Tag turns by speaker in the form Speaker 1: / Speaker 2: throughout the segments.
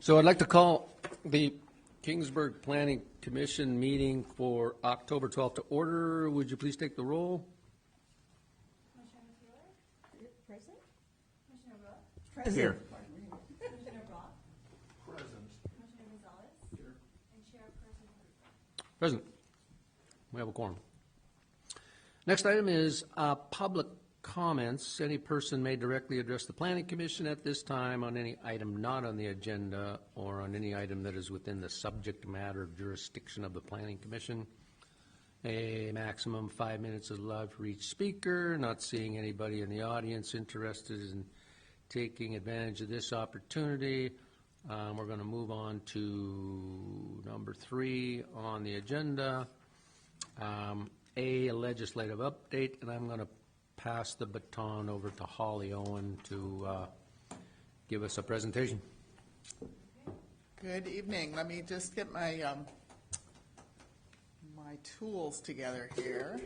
Speaker 1: So I'd like to call the Kingsburg Planning Commission meeting for October 12th to order. Would you please take the roll?
Speaker 2: Commissioner Taylor? Present. Commissioner Rook?
Speaker 3: Present.
Speaker 1: Here.
Speaker 2: Commissioner Brock?
Speaker 3: Present.
Speaker 2: Commissioner Gonzalez?
Speaker 3: Here.
Speaker 2: And Chairperson Hurd.
Speaker 1: Present. We have a quorum. Next item is public comments. Any person may directly address the Planning Commission at this time on any item not on the agenda or on any item that is within the subject matter jurisdiction of the Planning Commission. A maximum 5 minutes is allowed for each speaker. Not seeing anybody in the audience interested in taking advantage of this opportunity. We're going to move on to number 3 on the agenda. A legislative update, and I'm going to pass the baton over to Holly Owen to give us a presentation.
Speaker 4: Good evening. Let me just get my my tools together here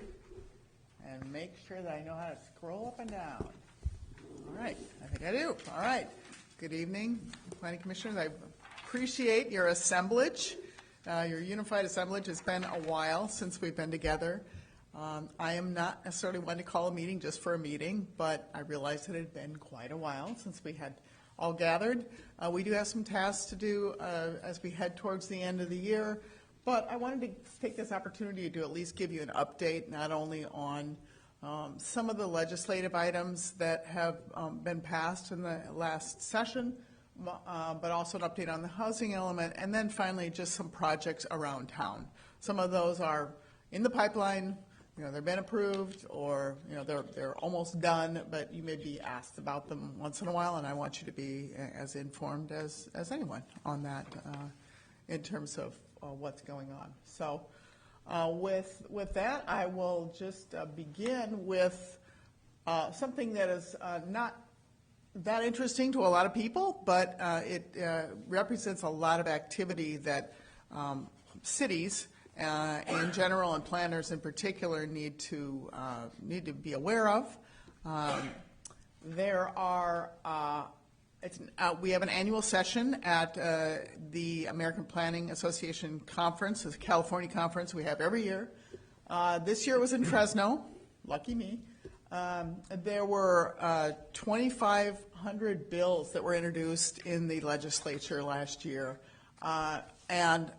Speaker 4: and make sure that I know how to scroll up and down. All right, I think I do. All right. Good evening, Planning Commissioners. I appreciate your assemblage, your unified assemblage. It's been a while since we've been together. I am not necessarily one to call a meeting just for a meeting, but I realized that it had been quite a while since we had all gathered. We do have some tasks to do as we head towards the end of the year, but I wanted to take this opportunity to at least give you an update, not only on some of the legislative items that have been passed in the last session, but also an update on the housing element, and then finally just some projects around town. Some of those are in the pipeline. You know, they've been approved, or you know, they're almost done, but you may be asked about them once in a while, and I want you to be as informed as anyone on that in terms of what's going on. So with that, I will just begin with something that is not that interesting to a lot of people, but it represents a lot of activity that cities in general and planners in particular need to be aware of. There are we have an annual session at the American Planning Association conference, the California conference we have every year. This year it was in Fresno. Lucky me. There were 2,500 bills that were introduced in the legislature last year, and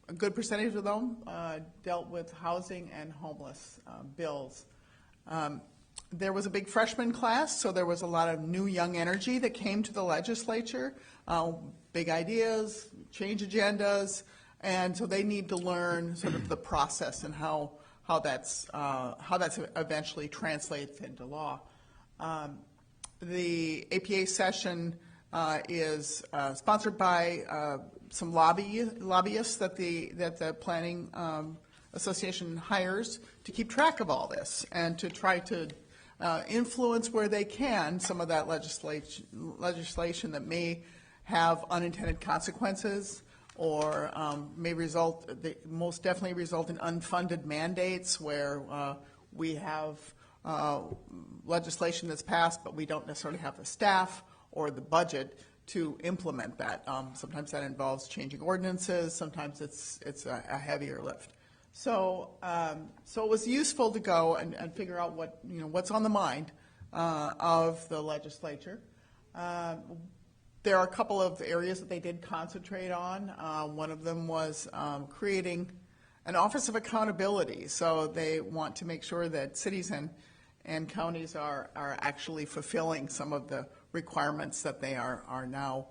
Speaker 4: a good percentage of them dealt with housing and homeless bills. There was a big freshman class, so there was a lot of new young energy that came to the legislature, big ideas, change agendas, and so they need to learn sort of the process and how that's eventually translates into law. The APA session is sponsored by some lobbyists that the Planning Association hires to keep track of all this and to try to influence where they can some of that legislation that may have unintended consequences or most definitely result in unfunded mandates where we have legislation that's passed, but we don't necessarily have the staff or the budget to implement that. Sometimes that involves changing ordinances. Sometimes it's a heavier lift. So it was useful to go and figure out what's on the mind of the legislature. There are a couple of areas that they did concentrate on. One of them was creating an Office of Accountability. So they want to make sure that cities and counties are actually fulfilling some of the requirements that they are now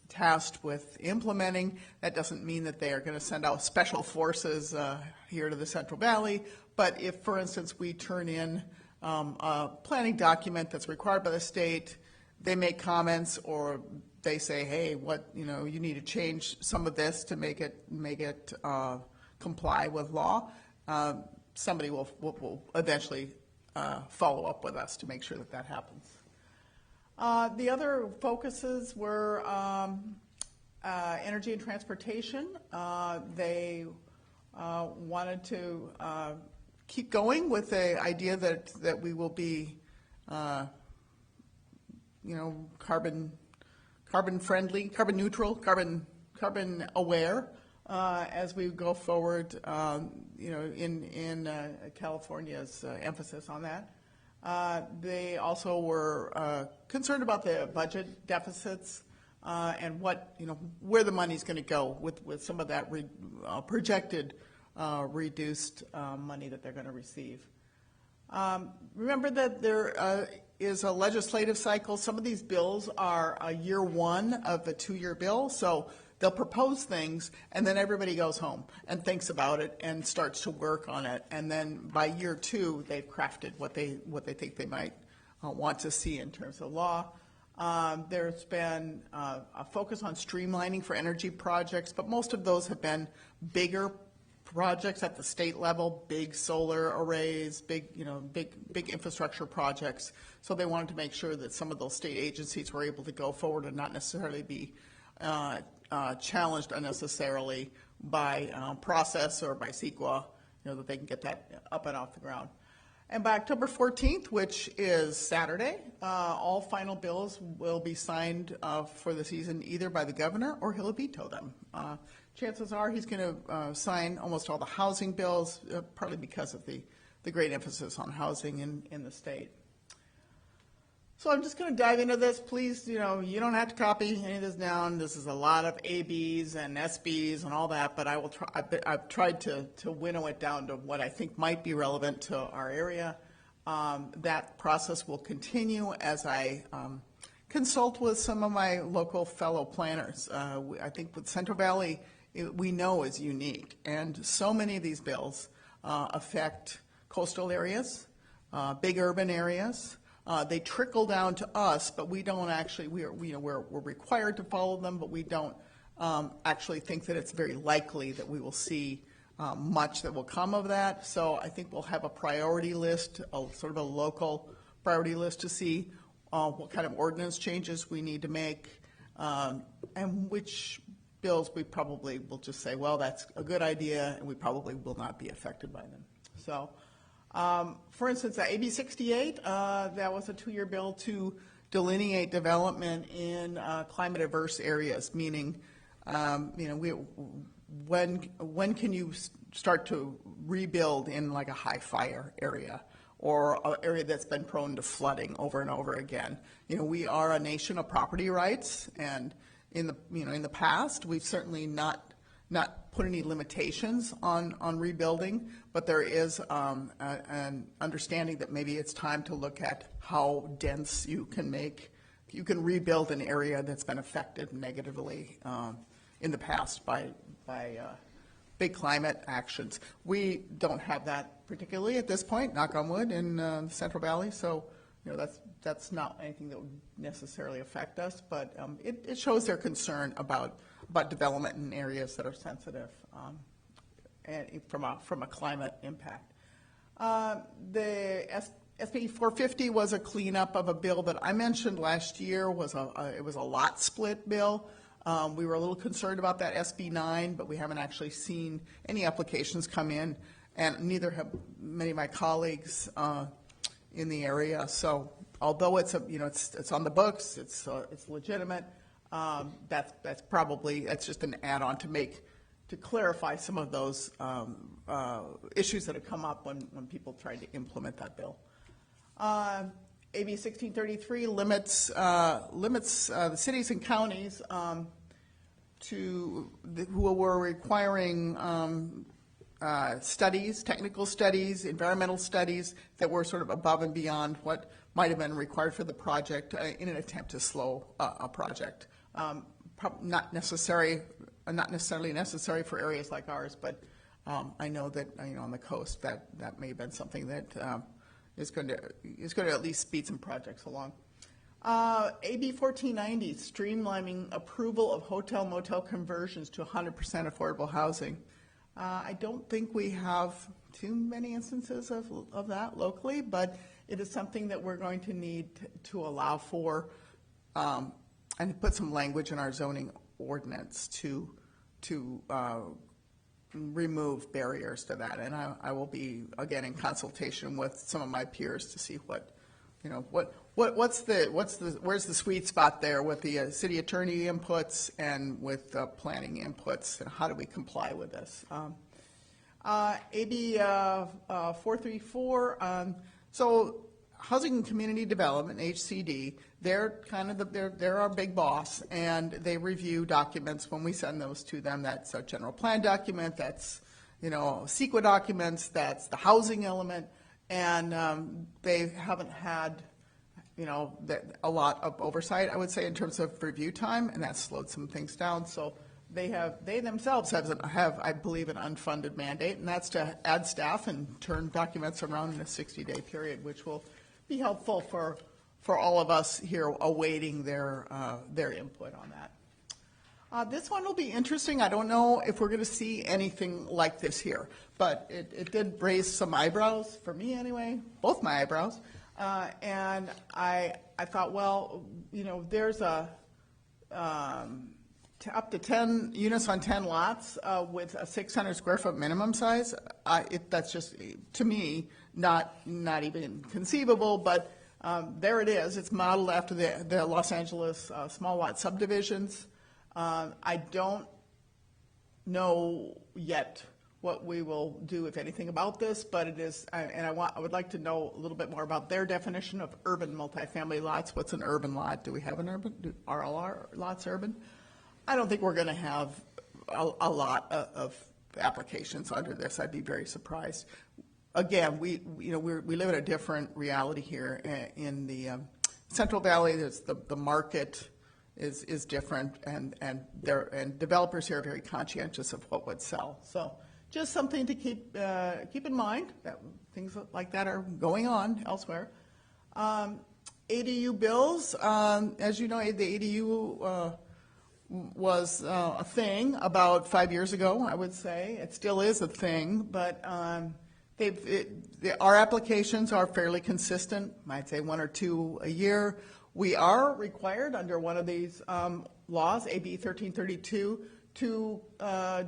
Speaker 4: tasked with implementing. That doesn't mean that they are going to send out special forces here to the Central Valley, but if, for instance, we turn in a planning document that's required by the state, they make comments or they say, hey, you need to change some of this to make it comply with law. Somebody will eventually follow up with us to make sure that happens. The other focuses were energy and transportation. They wanted to keep going with the idea that we will be, carbon carbon friendly, carbon neutral, carbon aware as we go forward, in California's emphasis on that. They also were concerned about the budget deficits and where the money's going to go with some of that projected reduced money that they're going to receive. Remember that there is a legislative cycle. Some of these bills are a year one of the 2-year bill, so they'll propose things, and then everybody goes home and thinks about it and starts to work on it. And then by year 2, they've crafted what they think they might want to see in terms of law. There's been a focus on streamlining for energy projects, but most of those have been bigger projects at the state level, big solar arrays, big infrastructure projects. So they wanted to make sure that some of those state agencies were able to go forward and not necessarily be challenged unnecessarily by process or by CEQA, that they can get that up and off the ground. And by October 14th, which is Saturday, all final bills will be signed for the season either by the governor or he'll veto them. Chances are he's going to sign almost all the housing bills, partly because of the great emphasis on housing in the state. So I'm just going to dive into this. Please, you don't have to copy any of this down. This is a lot of ABs and SBs and all that, but I will try. I've tried to winnow it down to what I think might be relevant to our area. That process will continue as I consult with some of my local fellow planners. I think with Central Valley, we know is unique, and so many of these bills affect coastal areas, big urban areas. They trickle down to us, but we don't actually, we're required to follow them, but we don't actually think that it's very likely that we will see much that will come of that. So I think we'll have a priority list, sort of a local priority list to see what kind of ordinance changes we need to make and which bills we probably will just say, well, that's a good idea, and we probably will not be affected by them. So. For instance, AB 68, that was a 2-year bill to delineate development in climate averse areas, meaning, when can you start to rebuild in like a high fire area or an area that's been prone to flooding over and over again. We are a nation of property rights, and in the past, we've certainly not put any limitations on rebuilding, but there is an understanding that maybe it's time to look at how dense you can rebuild an area that's been affected negatively in the past by big climate actions. We don't have that particularly at this point, knock on wood, in the Central Valley, so that's not anything that would necessarily affect us, but it shows their concern about development in areas that are sensitive and from a climate impact. The SB 450 was a cleanup of a bill that I mentioned last year. It was a lot split bill. We were a little concerned about that SB 9, but we haven't actually seen any applications come in, and neither have many of my colleagues in the area. So although it's on the books, it's legitimate. That's just an add-on to clarify some of those issues that have come up when people tried to implement that bill. AB 1633 limits the cities and counties who were requiring studies, technical studies, environmental studies that were sort of above and beyond what might have been required for the project in an attempt to slow a project. Not necessarily necessary for areas like ours, but I know that on the coast that may have been something that is going to at least speed some projects along. AB 1490, streamlining approval of hotel motel conversions to 100% affordable housing. I don't think we have too many instances of that locally, but it is something that we're going to need to allow for and put some language in our zoning ordinance to remove barriers to that. And I will be, again, in consultation with some of my peers to see where's the sweet spot there with the city attorney inputs and with planning inputs, and how do we comply with this? AB 434, so Housing and Community Development, HCD, they're kind of they're our big boss, and they review documents when we send those to them. That's a general plan document, that's, CEQA documents, that's the housing element, and they haven't had, a lot of oversight, I would say, in terms of review time, and that's slowed some things down. So they themselves have, I believe, an unfunded mandate, and that's to add staff and turn documents around in a 60-day period, which will be helpful for all of us here awaiting their input on that. This one will be interesting. I don't know if we're going to see anything like this here, but it did raise some eyebrows, for me anyway, both my eyebrows. And I thought, well, there's up to 10 units on 10 lots with a 600 square foot minimum size. That's just, to me, not even conceivable, but there it is. It's modeled after the Los Angeles small lot subdivisions. I don't know yet what we will do, if anything, about this, but it is, and I would like to know a little bit more about their definition of urban multifamily lots. What's an urban lot? Do we have an urban? Are all our lots urban? I don't think we're going to have a lot of applications under this. I'd be very surprised. Again, we live in a different reality here in the Central Valley. There's the market is different, and developers here are very conscientious of what would sell. So just something to keep in mind, that things like that are going on elsewhere. ADU bills, as you know, the ADU was a thing about 5 years ago, I would say. It still is a thing, but our applications are fairly consistent. I'd say 1 or 2 a year. We are required under one of these laws, AB 1332, to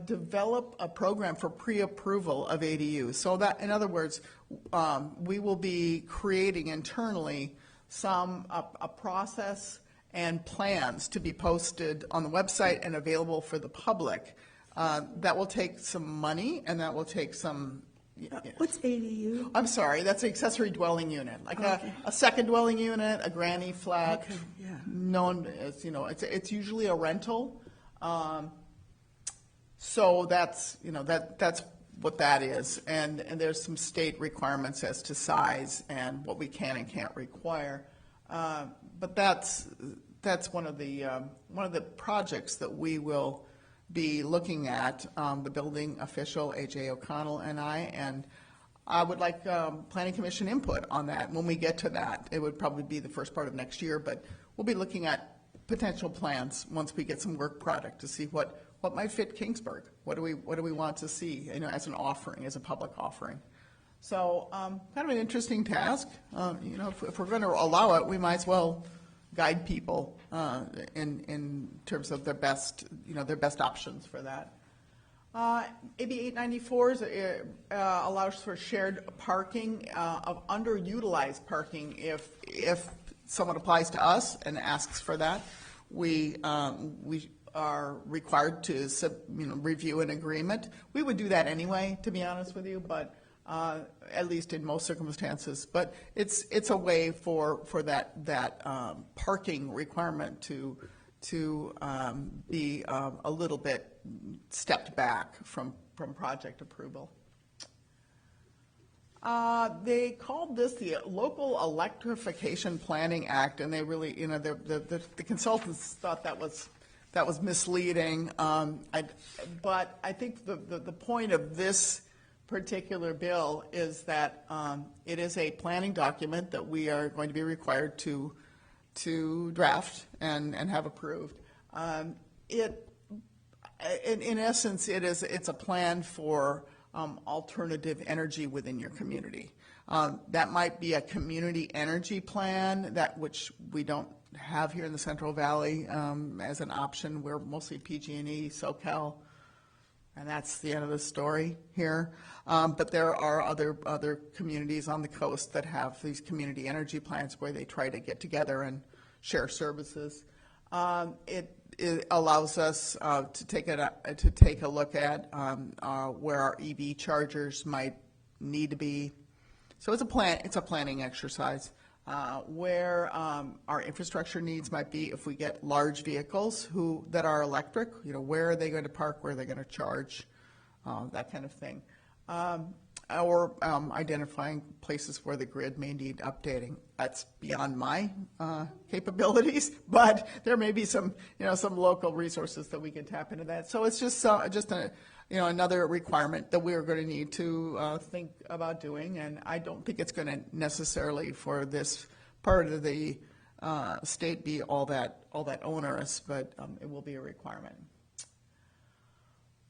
Speaker 4: develop a program for pre-approval of ADUs. So that, in other words, we will be creating internally a process and plans to be posted on the website and available for the public. That will take some money, and that will take some.
Speaker 3: What's ADU?
Speaker 4: I'm sorry, that's an accessory dwelling unit, like a second dwelling unit, a granny flat, known as, it's usually a rental. So that's what that is, and there's some state requirements as to size and what we can and can't require. But that's one of the projects that we will be looking at, the building official, A.J. O'Connell, and I would like Planning Commission input on that when we get to that. It would probably be the first part of next year, but we'll be looking at potential plans once we get some work product to see what might fit Kingsburg. What do we want to see, as an offering, as a public offering. So kind of an interesting task. If we're going to allow it, we might as well guide people in terms of their best options for that. AB 894 allows for shared parking of underutilized parking. If someone applies to us and asks for that, we are required to review an agreement. We would do that anyway, to be honest with you, but at least in most circumstances. But it's a way for that parking requirement to be a little bit stepped back from project approval. They called this the Local Electrification Planning Act, and they really, the consultants thought that was misleading. But I think the point of this particular bill is that it is a planning document that we are going to be required to draft and have approved. In essence, it's a plan for alternative energy within your community. That might be a community energy plan, which we don't have here in the Central Valley as an option. We're mostly PG&E, SoCal, And that's the end of the story here. But there are other communities on the coast that have these community energy plans where they try to get together and share services. It allows us to take a look at where our EV chargers might need to be. So it's a planning exercise. Where our infrastructure needs might be if we get large vehicles that are electric, where are they going to park, where are they going to charge, that kind of thing. Or identifying places where the grid may need updating. That's beyond my capabilities, but there may be some local resources that we can tap into that. So it's just another requirement that we are going to need to think about doing, and I don't think it's going to necessarily for this part of the state be all that onerous, but it will be a requirement.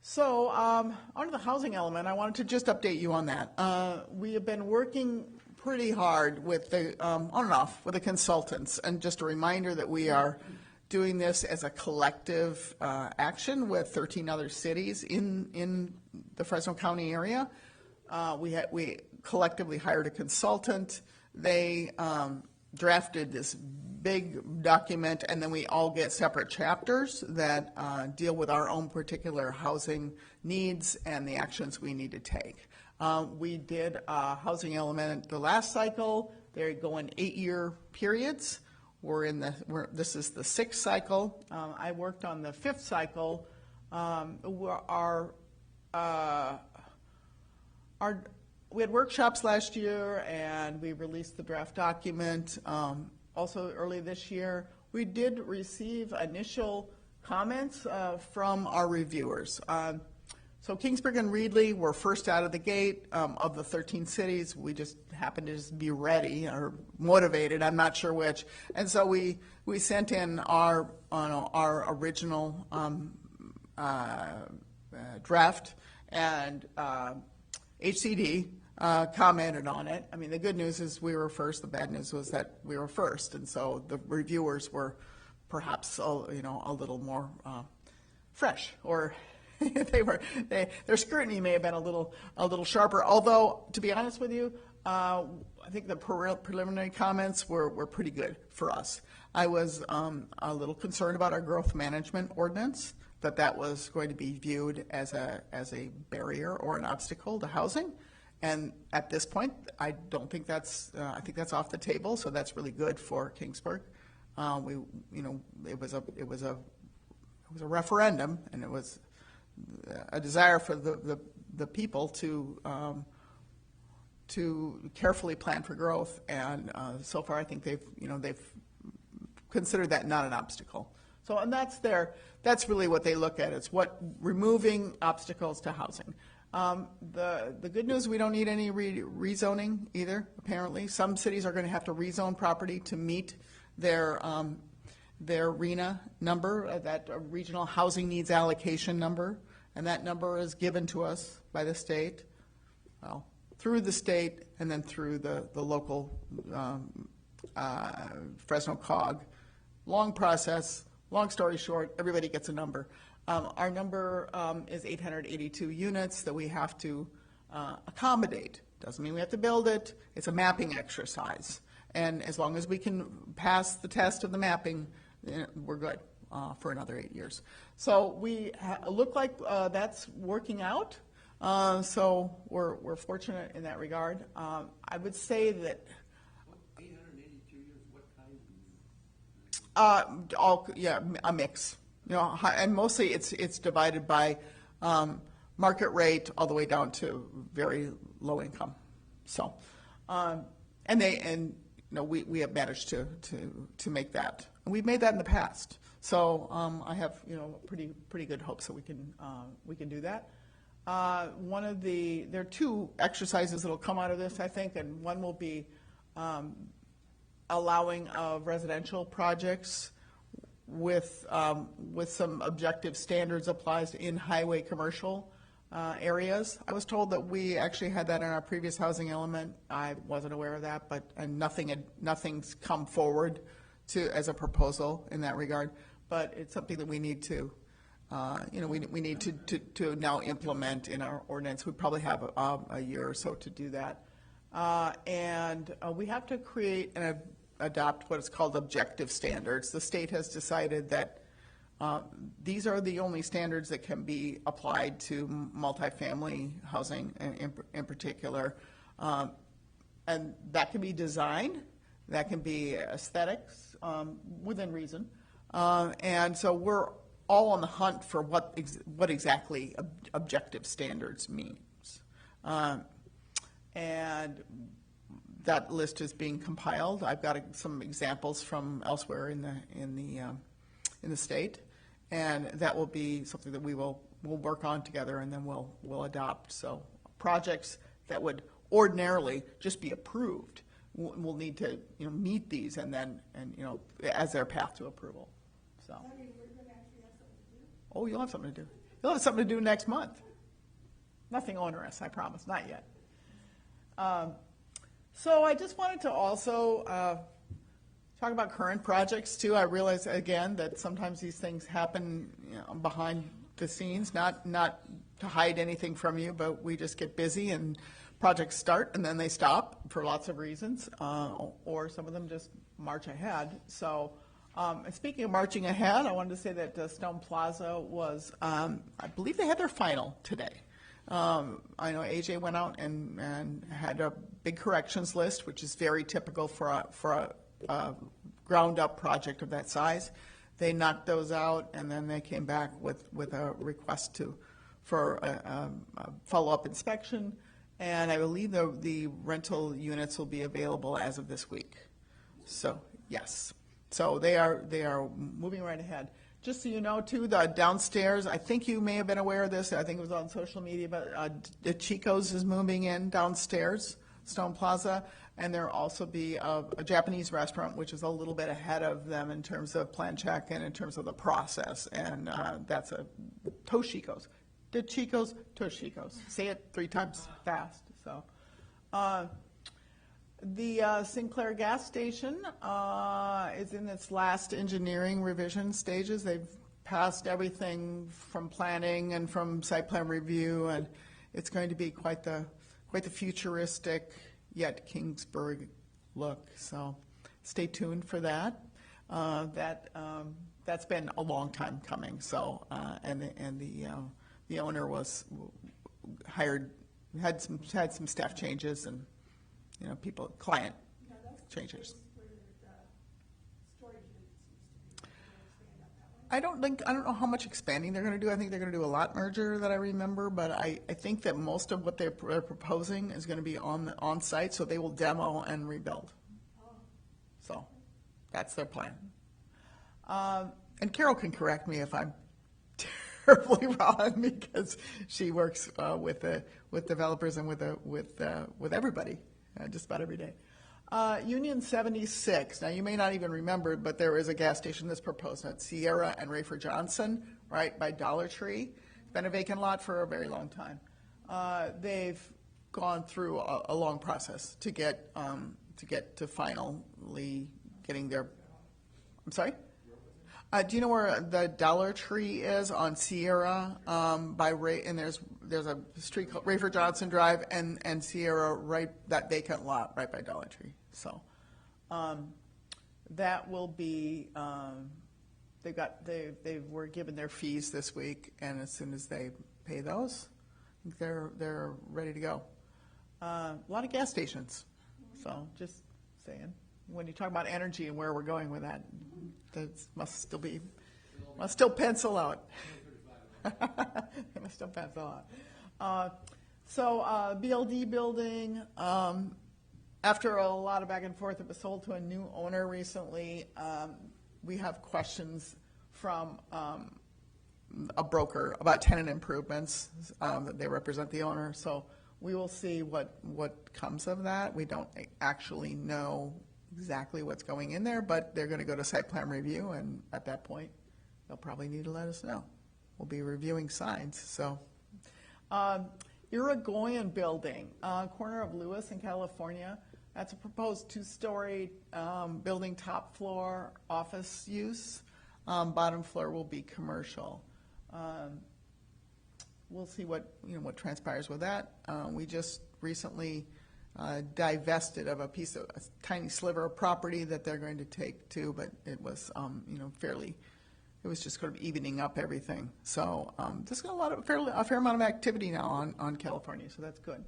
Speaker 4: So on to the housing element, I wanted to just update you on that. We have been working pretty hard with on and off with the consultants, and just a reminder that we are doing this as a collective action with 13 other cities in the Fresno County area. We collectively hired a consultant. They drafted this big document, and then we all get separate chapters that deal with our own particular housing needs and the actions we need to take. We did a housing element the last cycle. They go in 8-year periods. This is the 6th cycle. I worked on the 5th cycle. We had workshops last year, and we released the draft document. Also early this year, we did receive initial comments from our reviewers. So Kingsburg and Reedley were first out of the gate of the 13 cities. We just happened to just be ready or motivated, I'm not sure which. And so we sent in our original draft, and HCD commented on it. I mean, the good news is we were first. The bad news was that we were first, and so the reviewers were perhaps a little more fresh, or their scrutiny may have been a little sharper. Although, to be honest with you, I think the preliminary comments were pretty good for us. I was a little concerned about our growth management ordinance, that was going to be viewed as a barrier or an obstacle to housing. And at this point, I don't think that's. I think that's off the table. So that's really good for Kingsburg. It was a referendum, and it was a desire for the people to carefully plan for growth. And so far, I think they've considered that not an obstacle. So, and that's really what they look at. It's removing obstacles to housing. The good news, we don't need any rezoning either, apparently. Some cities are going to have to rezone property to meet their RHNA number, that Regional Housing Needs Allocation number, and that number is given to us by the state, well, through the state and then through the local Fresno COG. Long process, long story short, everybody gets a number. Our number is 882 units that we have to accommodate. Doesn't mean we have to build it. It's a mapping exercise. And as long as we can pass the test of the mapping, we're good for another 8 years. So we look like that's working out. So we're fortunate in that regard. I would say that
Speaker 1: 882 units, what kind?
Speaker 4: A mix. And mostly it's divided by market rate all the way down to very low income. So, we have managed to make that, and we've made that in the past. So I have pretty good hopes that we can do that. There are 2 exercises that will come out of this, I think, and one will be allowing of residential projects with some objective standards applies in highway commercial areas. I was told that we actually had that in our previous housing element. I wasn't aware of that, and nothing's come forward as a proposal in that regard. But it's something that we need to we need to now implement in our ordinance. We probably have a year or so to do that. And we have to create and adopt what is called objective standards. The state has decided that these are the only standards that can be applied to multifamily housing in particular. And that can be design, that can be aesthetics, within reason. And so we're all on the hunt for what exactly objective standards means. And that list is being compiled. I've got some examples from elsewhere in the state, and that will be something that we'll work on together, and then we'll adopt. So projects that would ordinarily just be approved will need to meet these and as their path to approval. So. Oh, you'll have something to do. You'll have something to do next month. Nothing onerous, I promise, not yet. So I just wanted to also talk about current projects too. I realize again that sometimes these things happen behind the scenes, not to hide anything from you, but we just get busy and projects start and then they stop for lots of reasons, or some of them just march ahead. So. And speaking of marching ahead, I wanted to say that Stone Plaza was, I believe they had their final today. I know AJ went out and had a big corrections list, which is very typical for a ground-up project of that size. They knocked those out, and then they came back with a request for a follow-up inspection. And I believe the rental units will be available as of this week. So, yes. So they are moving right ahead. Just so you know, too, the downstairs, I think you may have been aware of this, I think it was on social media, but the Chico's is moving in downstairs, Stone Plaza, and there'll also be a Japanese restaurant, which is a little bit ahead of them in terms of plan check and in terms of the process, and that's a Toshiko's. The Chico's, Toshiko's. Say it 3 times fast. So. The Sinclair gas station is in its last engineering revision stages. They've passed everything from planning and from site plan review, and it's going to be quite the futuristic yet Kingsburg look. So stay tuned for that. That's been a long time coming. So and the owner was hired, had some staff changes and. Client changes. I don't know how much expanding they're going to do. I think they're going to do a lot merger that I remember, but I think that most of what they're proposing is going to be on site, so they will demo and rebuild. So that's their plan. And Carol can correct me if I'm terribly wrong because she works with developers and with everybody. Just about every day. Union 76. Now, you may not even remember, but there is a gas station that's proposed at Sierra and Rafer Johnson, right by Dollar Tree. It's been a vacant lot for a very long time. They've gone through a long process to get to finally getting their. I'm sorry. Do you know where the Dollar Tree is on Sierra by Ray? And there's a street called Rafer Johnson Drive and Sierra, right, that vacant lot right by Dollar Tree. So that will be. They were given their fees this week, and as soon as they pay those, I think they're ready to go. A lot of gas stations. So just saying. When you talk about energy and where we're going with that, must still pencil out. It must still pencil out. So BLD building, after a lot of back and forth, it was sold to a new owner recently. We have questions from a broker about tenant improvements that they represent the owner. So we will see what comes of that. We don't actually know exactly what's going in there, but they're going to go to site plan review, and at that point, they'll probably need to let us know. We'll be reviewing signs. So, Irigoyen Building, corner of Lewis in California. That's a proposed 2-story building, top floor office use. Bottom floor will be commercial. We'll see what, what transpires with that. We just recently divested of a tiny sliver of property that they're going to take too, but it was, it was just sort of evening up everything. So there's a fair amount of activity now on California, so that's good.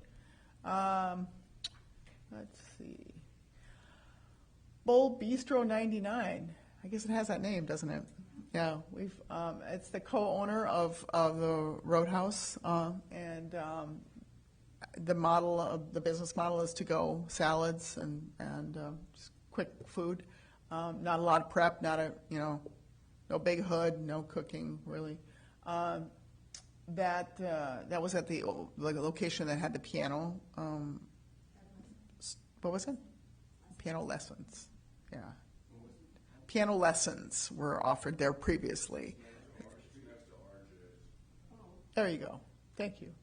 Speaker 4: Let's see. Bowl Bistro 99. I guess it has that name, doesn't it? Yeah, it's the co-owner of the Roadhouse, and the business model is to go salads and just quick food. Not a lot of prep, no big hood, no cooking really. That was at the location that had the piano. What was it? Piano lessons. Yeah. Piano lessons were offered there previously. There you go. Thank you.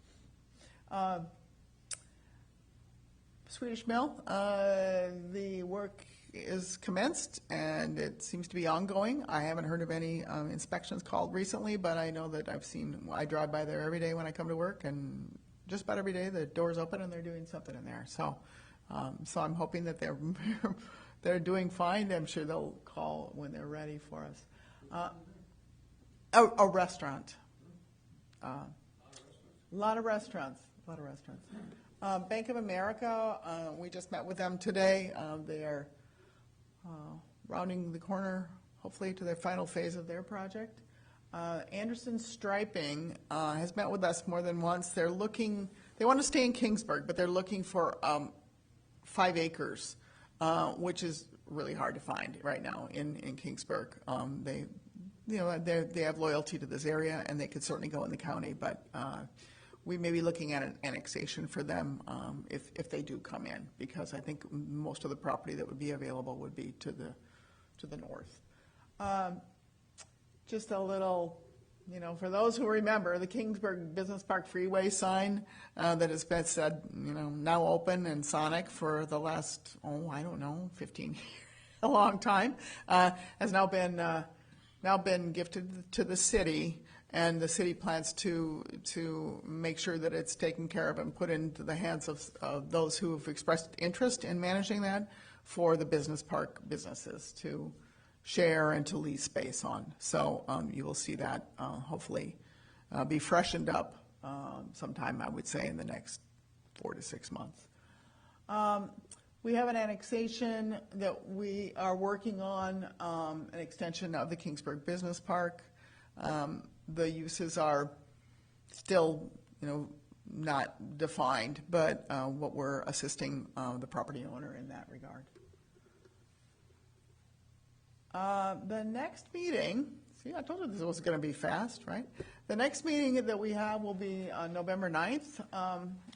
Speaker 4: Swedish Mill, the work is commenced and it seems to be ongoing. I haven't heard of any inspections called recently, but I know that I drive by there every day when I come to work, and just about every day the door's open and they're doing something in there. So I'm hoping that they're doing fine. I'm sure they'll call when they're ready for us. A restaurant. A lot of restaurants. Bank of America, we just met with them today. They are rounding the corner, hopefully, to their final phase of their project. Anderson Striping has met with us more than once. They want to stay in Kingsburg, but they're looking for 5 acres, which is really hard to find right now in Kingsburg. They have loyalty to this area, and they could certainly go in the county, but we may be looking at an annexation for them if they do come in, because I think most of the property that would be available would be to the north. Just a little, for those who remember, the Kingsburg Business Park Freeway sign that has been said, now open and Sonic for the last, 15 years, a long time, has now been gifted to the city, and the city plans to make sure that it's taken care of and put into the hands of those who have expressed interest in managing that for the business park businesses to share and to lease space on. So you will see that hopefully be freshened up sometime, I would say, in the next 4 to 6 months. We have an annexation that we are working on, an extension of the Kingsburg Business Park. The uses are still, not defined, but what we're assisting the property owner in that regard. The next meeting, see, I told you this was going to be fast, right? The next meeting that we have will be on November 9th.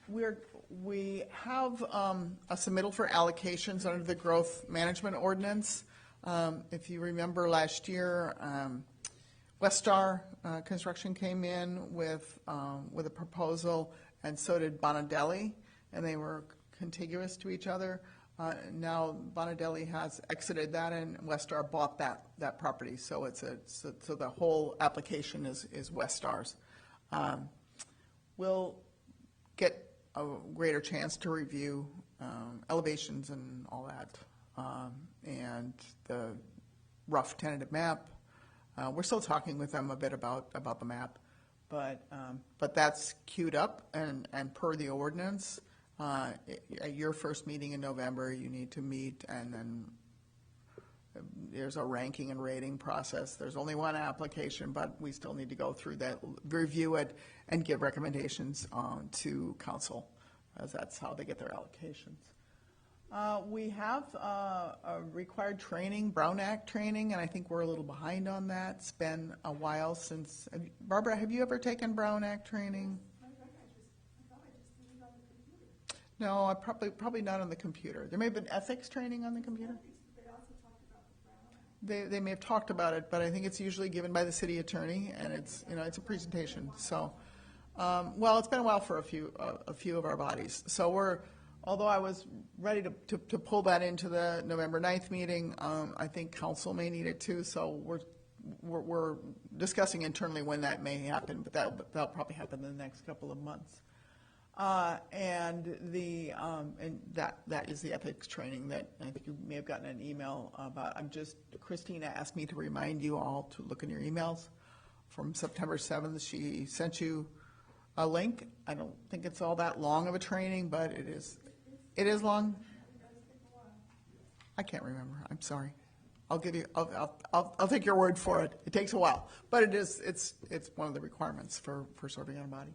Speaker 4: We have a submittal for allocations under the Growth Management Ordinance. If you remember last year, Westar Construction came in with a proposal, and so did Bonadelli, and they were contiguous to each other. Now Bonadelli has exited that, and Westar bought that property, so so the whole application is Westar's. We'll get a greater chance to review elevations and all that, and the rough tentative map. We're still talking with them a bit about the map, but that's queued up, and per the ordinance, at your first meeting in November, you need to meet, and then there's a ranking and rating process. There's only one application, but we still need to go through that, review it, and give recommendations to council, as that's how they get their allocations. We have a required training, Brown Act training, and I think we're a little behind on that. It's been a while since, Barbara, have you ever taken Brown Act training? No, I probably not on the computer. There may have been ethics training on the computer. They may have talked about it, but I think it's usually given by the city attorney, and it's a presentation. So, well, it's been a while for a few of our bodies. So although I was ready to pull that into the November 9th meeting, I think council may need it too. So we're discussing internally when that may happen, but that'll probably happen in the next couple of months. And that is the ethics training that I think you may have gotten an email about. Christina asked me to remind you all to look in your emails from September 7th. She sent you a link. I don't think it's all that long of a training, but it is long. I can't remember. I'm sorry. I'll give you. I'll take your word for it. It takes a while, but it's one of the requirements for serving on a body.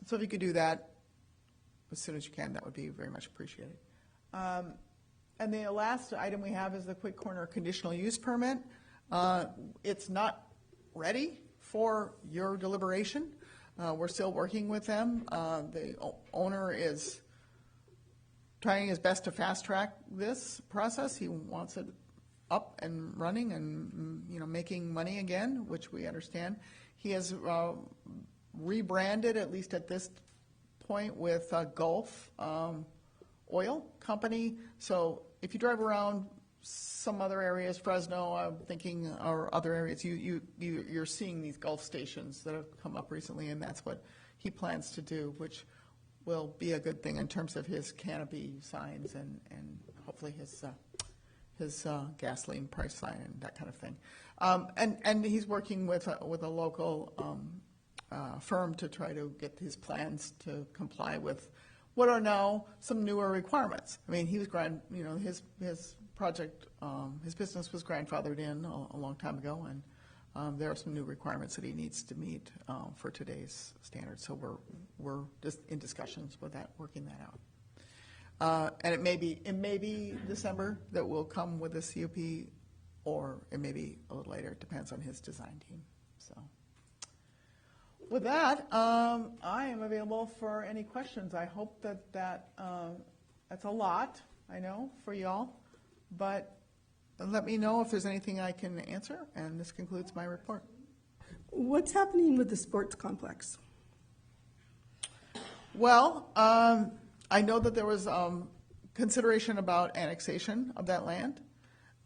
Speaker 4: So if you could do that as soon as you can, that would be very much appreciated. And the last item we have is the Quick Corner conditional use permit. It's not ready for your deliberation. We're still working with them. The owner is trying his best to fast track this process. He wants it up and running and making money again, which we understand. He has rebranded, at least at this point, with Gulf Oil Company. So if you drive around some other areas, Fresno, I'm thinking, or other areas, you're seeing these Gulf stations that have come up recently, and that's what he plans to do, which will be a good thing in terms of his canopy signs and hopefully his gasoline price sign and that kind of thing. And he's working with a local firm to try to get his plans to comply with what are now some newer requirements. I mean, he was his project, his business was grandfathered in a long time ago, and there are some new requirements that he needs to meet for today's standards. So we're just in discussions with that, working that out. And it may be December that will come with the CUP, or it may be a little later. It depends on his design team. So with that, I am available for any questions. I hope that's a lot, I know, for y'all, but let me know if there's anything I can answer, and this concludes my report.
Speaker 3: What's happening with the sports complex?
Speaker 4: Well, I know that there was consideration about annexation of that land,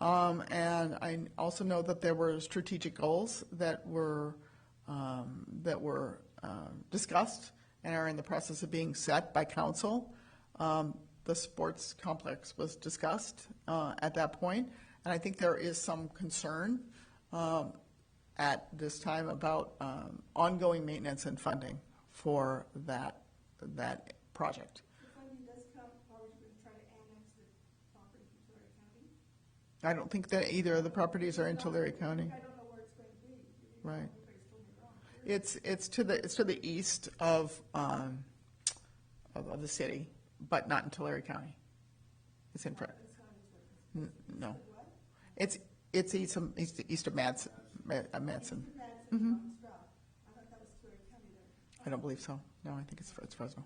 Speaker 4: and I also know that there were strategic goals that were discussed and are in the process of being set by council. The sports complex was discussed at that point, and I think there is some concern at this time about ongoing maintenance and funding for that project.
Speaker 2: The funding does come, are we going to try to annex the property to Tulare County?
Speaker 4: I don't think that either of the properties are in Tulare County.
Speaker 2: I don't know where it's going to be.
Speaker 4: Right.
Speaker 2: Everybody's told me wrong.
Speaker 4: It's to the east of the city, but not in Tulare County. It's in front. No, it's east of Madsen.
Speaker 2: That's
Speaker 4: Mm-hmm.
Speaker 2: Stroud. I thought that was Tulare County there.
Speaker 4: I don't believe so. No, I think it's Fresno.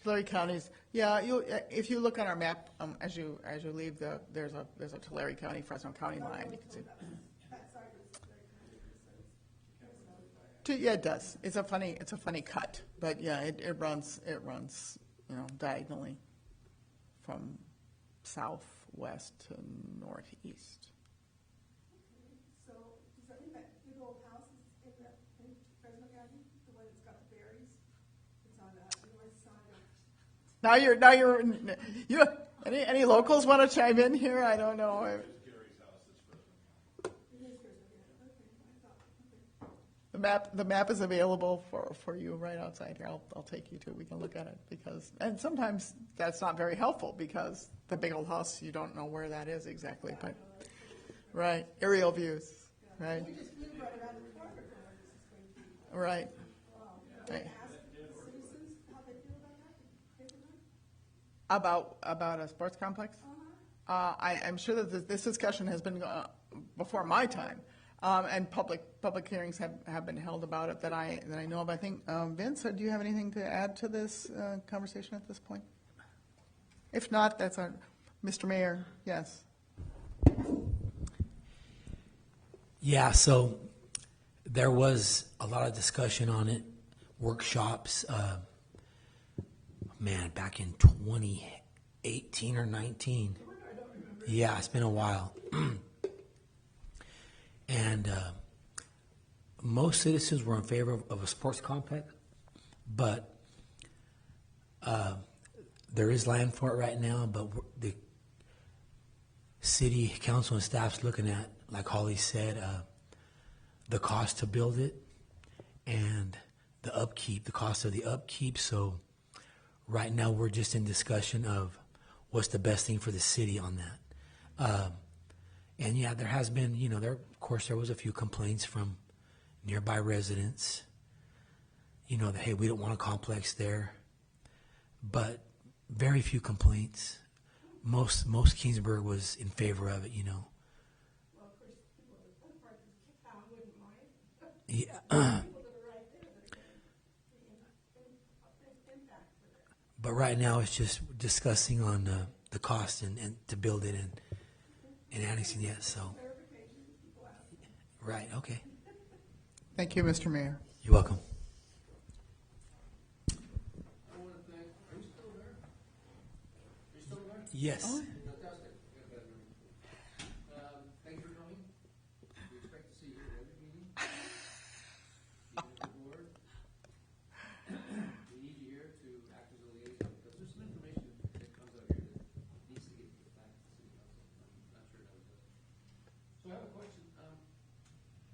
Speaker 4: Tulare County's, yeah. If you look on our map as you leave, there's a Tulare County Fresno County line. You can see. Yeah, it does. It's a funny cut, but yeah, it runs diagonally from southwest to northeast.
Speaker 2: So, does that mean that big old house is in Fresno County, the one that's got the berries? It's on the north side of.
Speaker 4: Any locals want to chime in here? I don't know. The map is available for you right outside here. I'll take you to. We can look at it and sometimes that's not very helpful because the big old house, you don't know where that is exactly. But right, aerial views, right?
Speaker 2: We just flew right around the corner from where this is going to be.
Speaker 4: Right.
Speaker 2: Can
Speaker 4: Right.
Speaker 2: I ask citizens how they feel about that?
Speaker 4: About a sports complex? I'm sure that this discussion has been before my time, and public hearings have been held about it that I know of. I think, Vince, do you have anything to add to this conversation at this point? If not, that's on Mr. Mayor. Yes.
Speaker 5: Yeah, so there was a lot of discussion on it, workshops, back in 2018 or 19. Yeah, it's been a while. And most citizens were in favor of a sports complex, but there is land for it right now, but the city council and staff's looking at, like Holly said, the cost to build it and the upkeep, the cost of the upkeep. So right now we're just in discussion of what's the best thing for the city on that. And yeah, there has been, of course, there was a few complaints from nearby residents, that, hey, we don't want a complex there. But very few complaints. Most Kingsburg was in favor of it,
Speaker 3: Well, of course, people in other parts of town wouldn't mind.
Speaker 5: Yeah.
Speaker 3: People that are right there that are getting the impact for that.
Speaker 5: But right now, it's just discussing on the cost and to build it and annexing it. So, right, okay.
Speaker 4: Thank you, Mr. Mayor.
Speaker 5: You're welcome.
Speaker 1: I want to thank, are you still there? Are you still there?
Speaker 5: Yes.
Speaker 1: Fantastic. Thank you for coming. We expect to see you at every meeting. Keep the board. We need you here to act as a liaison, because there's some information that comes out here that needs to get back to the city council. I'm not sure how it does. So I have a question.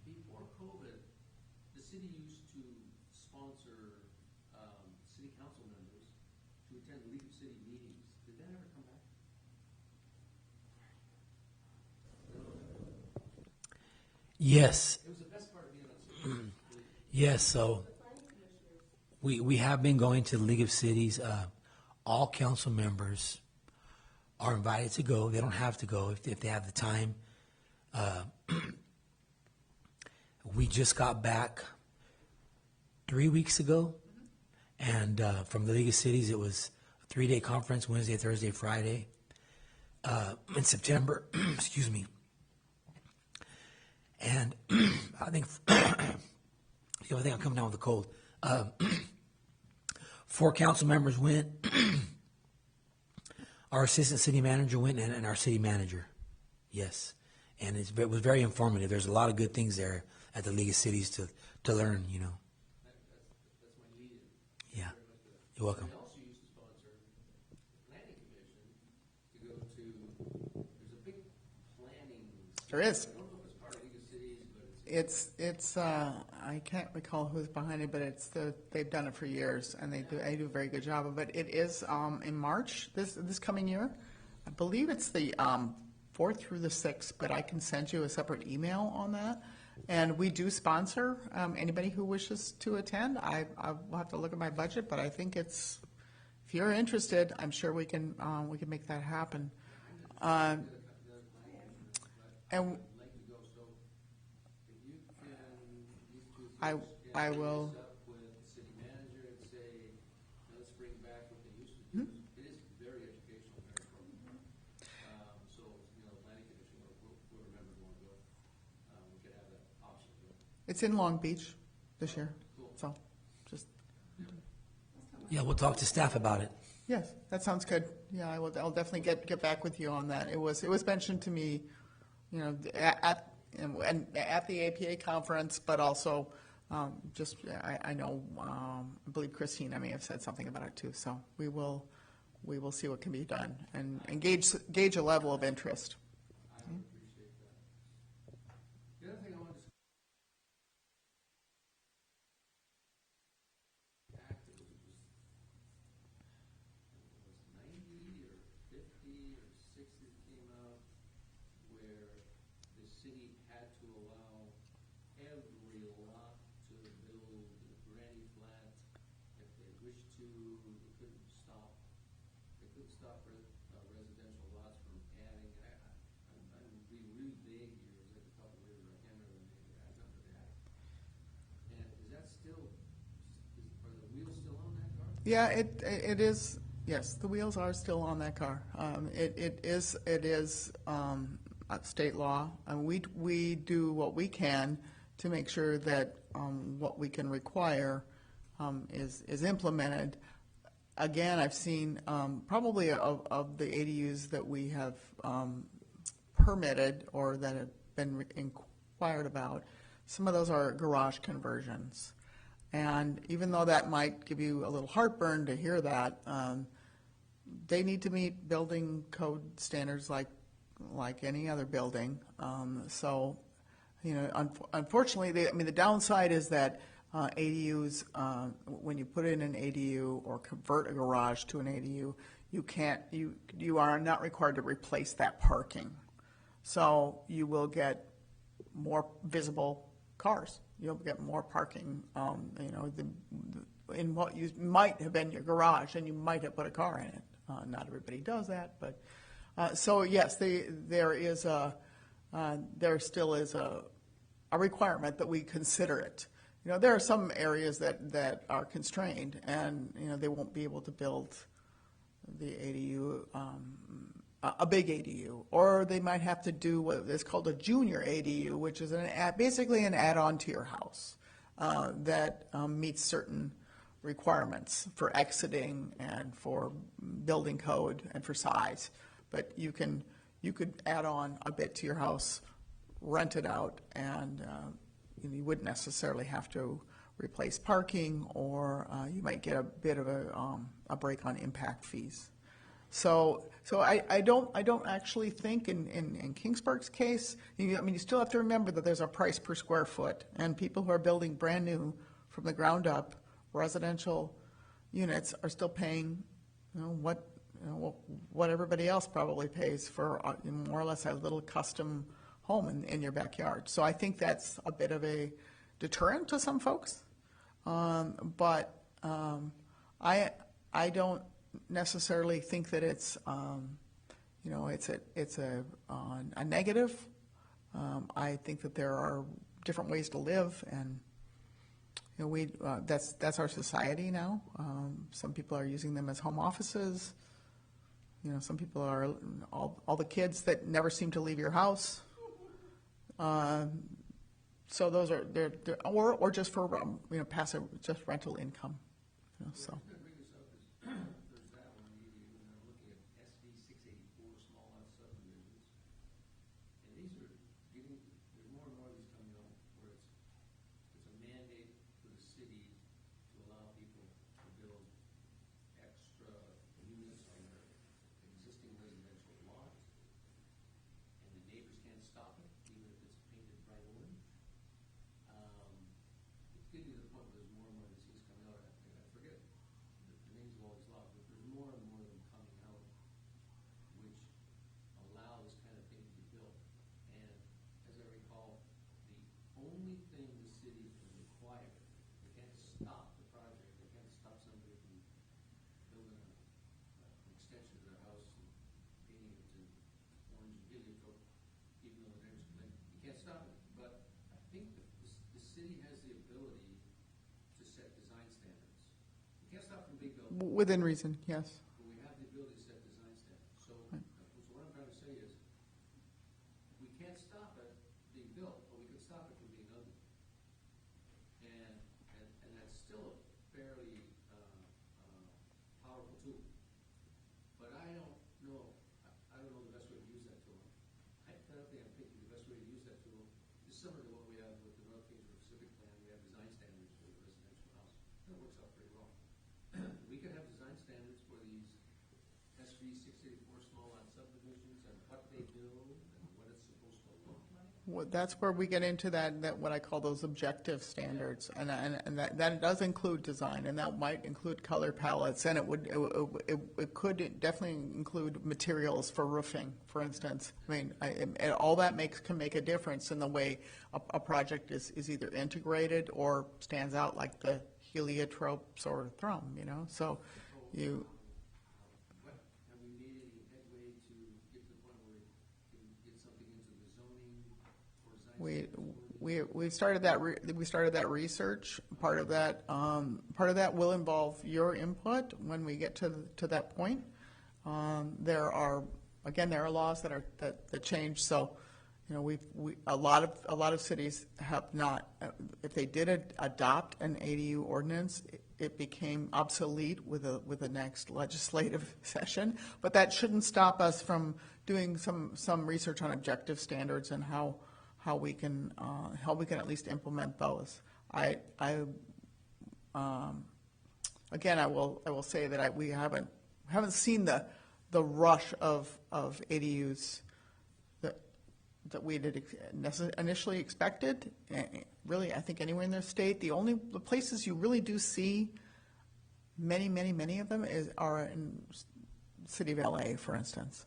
Speaker 1: Before COVID, the city used to sponsor city council members to attend League of City meetings. Did that ever come back?
Speaker 5: Yes.
Speaker 1: It was the best part of being on city.
Speaker 5: Yes. So we have been going to the League of Cities. All council members are invited to go. They don't have to go if they have the time. We just got back 3 weeks ago, and from the League of Cities, it was a 3-day conference, Wednesday, Thursday, Friday, in September. Excuse me. And I think I'm coming down with a cold. 4 council members went. Our assistant city manager went, and our city manager. Yes. And it was very informative. There's a lot of good things there at the League of Cities to learn,
Speaker 1: That's my lead-in.
Speaker 5: Yeah. You're welcome.
Speaker 1: We also used to sponsor the planning commission to go to, there's a big planning.
Speaker 4: There is.
Speaker 1: I don't know if it's part of League of Cities, but
Speaker 4: It's I can't recall who's behind it, but they've done it for years, and they do a very good job of it. It is in March this coming year. I believe it's the 4th through the 6th, but I can send you a separate email on that. And we do sponsor anybody who wishes to attend. I will have to look at my budget, but I think if you're interested, I'm sure we can make that happen. And
Speaker 1: I'd like to go, so if you can, these two
Speaker 4: I
Speaker 1: things,
Speaker 4: will.
Speaker 1: up with the city manager and say, let's bring back what they used to do. It is very educational, very informative. So, the planning commission or whoever members want to go, we could have that option.
Speaker 4: It's in Long Beach this year, so just.
Speaker 5: Yeah, we'll talk to staff about it.
Speaker 4: Yes, that sounds good. Yeah, I'll definitely get back with you on that. It was mentioned to me, at the APA conference, but also I know I believe Christina may have said something about it too. So we will see what can be done and gauge a level of interest.
Speaker 1: I would appreciate that. The other thing I wanted to active was 90 or 50 or 60 that came out where the city had to allow every lot to build granny flat if they wished to. They couldn't stop. They couldn't stop residential lots from adding. I'm being really vague here. It was like a couple of years ago. I can't remember the name of it. I don't know the act. And is that still? Are the wheels still on that car?
Speaker 4: Yeah, it is. Yes, the wheels are still on that car. It is state law, and we do what we can to make sure that what we can require is implemented. Again, I've seen probably of the ADUs that we have permitted or that have been inquired about, some of those are garage conversions. And even though that might give you a little heartburn to hear that, they need to meet building code standards like any other building. So, you know, unfortunately, the downside is that ADUs, when you put in an ADU or convert a garage to an ADU, you are not required to replace that parking. So you will get more visible cars. You'll get more parking, you know, in what you might have been your garage, and you might have put a car in it. Not everybody does that, but so yes, there still is a requirement that we consider it. You know, there are some areas that are constrained, and you know they won't be able to build the ADU, a big ADU, or they might have to do what is called a junior ADU, which is basically an add-on to your house that meets certain requirements for exiting and for building code and for size. But you could add on a bit to your house, rent it out, and you wouldn't necessarily have to replace parking, or you might get a bit of a break on impact fees. So I don't actually think in Kingsburg's case, you still have to remember that there's a price per square foot, and people who are building brand new from the ground up residential units are still paying, what everybody else probably pays for more or less a little custom home in your backyard. So I think that's a bit of a deterrent to some folks, but I don't necessarily think that it's it's a negative. I think that there are different ways to live, and that's our society now. Some people are using them as home offices. Some people are all the kids that never seem to leave your house. So those are or just for passive, just rental income. So.
Speaker 1: There's that one, and I'm looking at SB 684 small lot subdivisions, and these are there's more and more of these coming out where it's a mandate for the city to allow people to build extra units on their existing residential lot, and the neighbors can't stop it, even if it's painted bright orange. It's getting to the point where there's more and more of these things coming out. I forget the names of all these laws, but there's more and more of them coming out which allow this kind of thing to be built. And as I recall, the only thing the city can require, they can't stop the project, they can't stop somebody from building an extension to their house and painting it to orange and heliotrope, even though the neighbors complain. You can't stop it. But I think the city has the ability to set design standards. You can't stop from big buildings.
Speaker 4: Within reason, yes.
Speaker 1: But we have the ability to set design standards. So what I'm trying to say is, we can't stop it being built, but we can stop it from being ugly. And that's still a fairly powerful tool. But I don't know the best way to use that tool. I don't think I'm thinking the best way to use that tool is similar to what we have with the North Kingsburg Civic Plan. We have design standards for the residential house. That works out pretty well. We could have design standards for these SB 684 small lot subdivisions and what they do and what it's supposed to look like.
Speaker 4: That's where we get into that what I call those objective standards, and that does include design, and that might include color palettes, and it could definitely include materials for roofing, for instance. All that can make a difference in the way a project is either integrated or stands out like the heliotropes or thrum. So you.
Speaker 1: Have we made any headway to get to the point where we can get something into the zoning for design?
Speaker 4: We started that research. Part of that will involve your input when we get to that point. There are laws that change. So, a lot of cities have not. If they did adopt an ADU ordinance, it became obsolete with the next legislative session. But that shouldn't stop us from doing some research on objective standards and how how we can at least implement those. Again, I will say that we haven't seen the rush of ADUs that we had initially expected. Really, I think anywhere in the state, the places you really do see many of them are in the city of LA, for instance.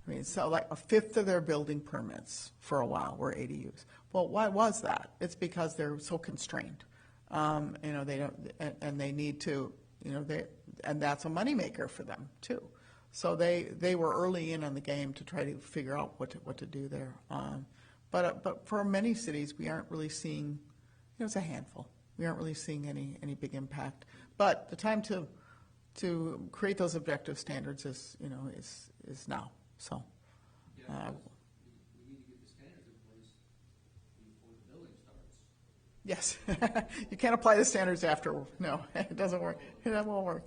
Speaker 4: I mean, so like a fifth of their building permits for a while were ADUs. Well, why was that? It's because they're so constrained. They don't, and they need to, and that's a moneymaker for them too. So they were early in on the game to try to figure out what to do there. But for many cities, we aren't really seeing, it's a handful. We aren't really seeing any big impact. But the time to create those objective standards is now. So.
Speaker 1: We need to get the standards in place before the building starts.
Speaker 4: Yes, you can't apply the standards after. No, it doesn't work. That won't work.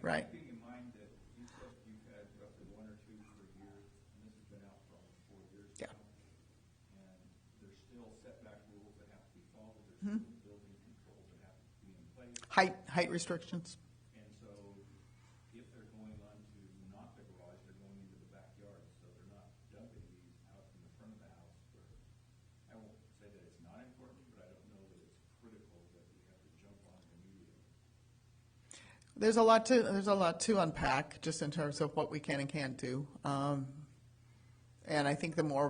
Speaker 4: Right.
Speaker 6: Keeping in mind that you said you've had roughly 1 or 2 per year, and this has been out for almost 4 years
Speaker 4: Yeah.
Speaker 6: now. And there's still setback rules that have to be followed. There's still building controls that have to be in place.
Speaker 4: Height restrictions.
Speaker 6: And so if they're going on to not the garage, they're going into the backyard. So they're not dumping these out in the front of the house. Where I won't say that it's not important, but I don't know that it's critical that we have to jump on it immediately.
Speaker 4: There's a lot to unpack just in terms of what we can and can't do. And I think the more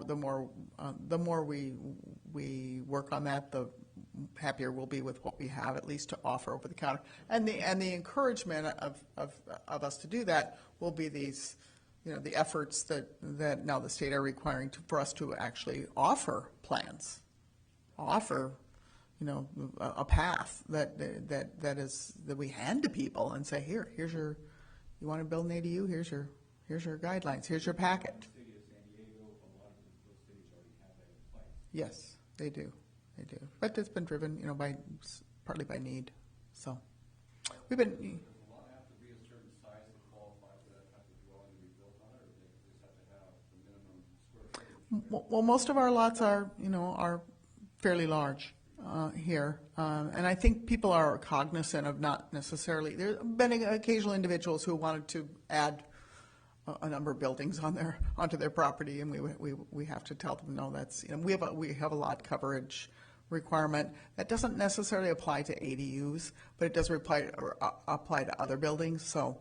Speaker 4: we work on that, the happier we'll be with what we have at least to offer over the counter. And the encouragement of us to do that will be these, the efforts that now the state are requiring for us to actually offer plans, offer a path that we hand to people and say, here's your, you want to build an ADU, here's your guidelines, here's your packet.
Speaker 6: The city of San Diego, a lot of those cities already have that in place.
Speaker 4: Yes, they do, but it's been driven, partly by need. So we've been.
Speaker 7: Does the lot have to be a certain size to qualify for that type of dwelling to be built on it, or do they just have to have the minimum square footage?
Speaker 4: Well, most of our lots are fairly large here, and I think people are cognizant of not necessarily. There have been occasional individuals who wanted to add a number of buildings onto their property, and we have to tell them no. That's we have a lot coverage requirement that doesn't necessarily apply to ADUs, but it does apply to other buildings. So.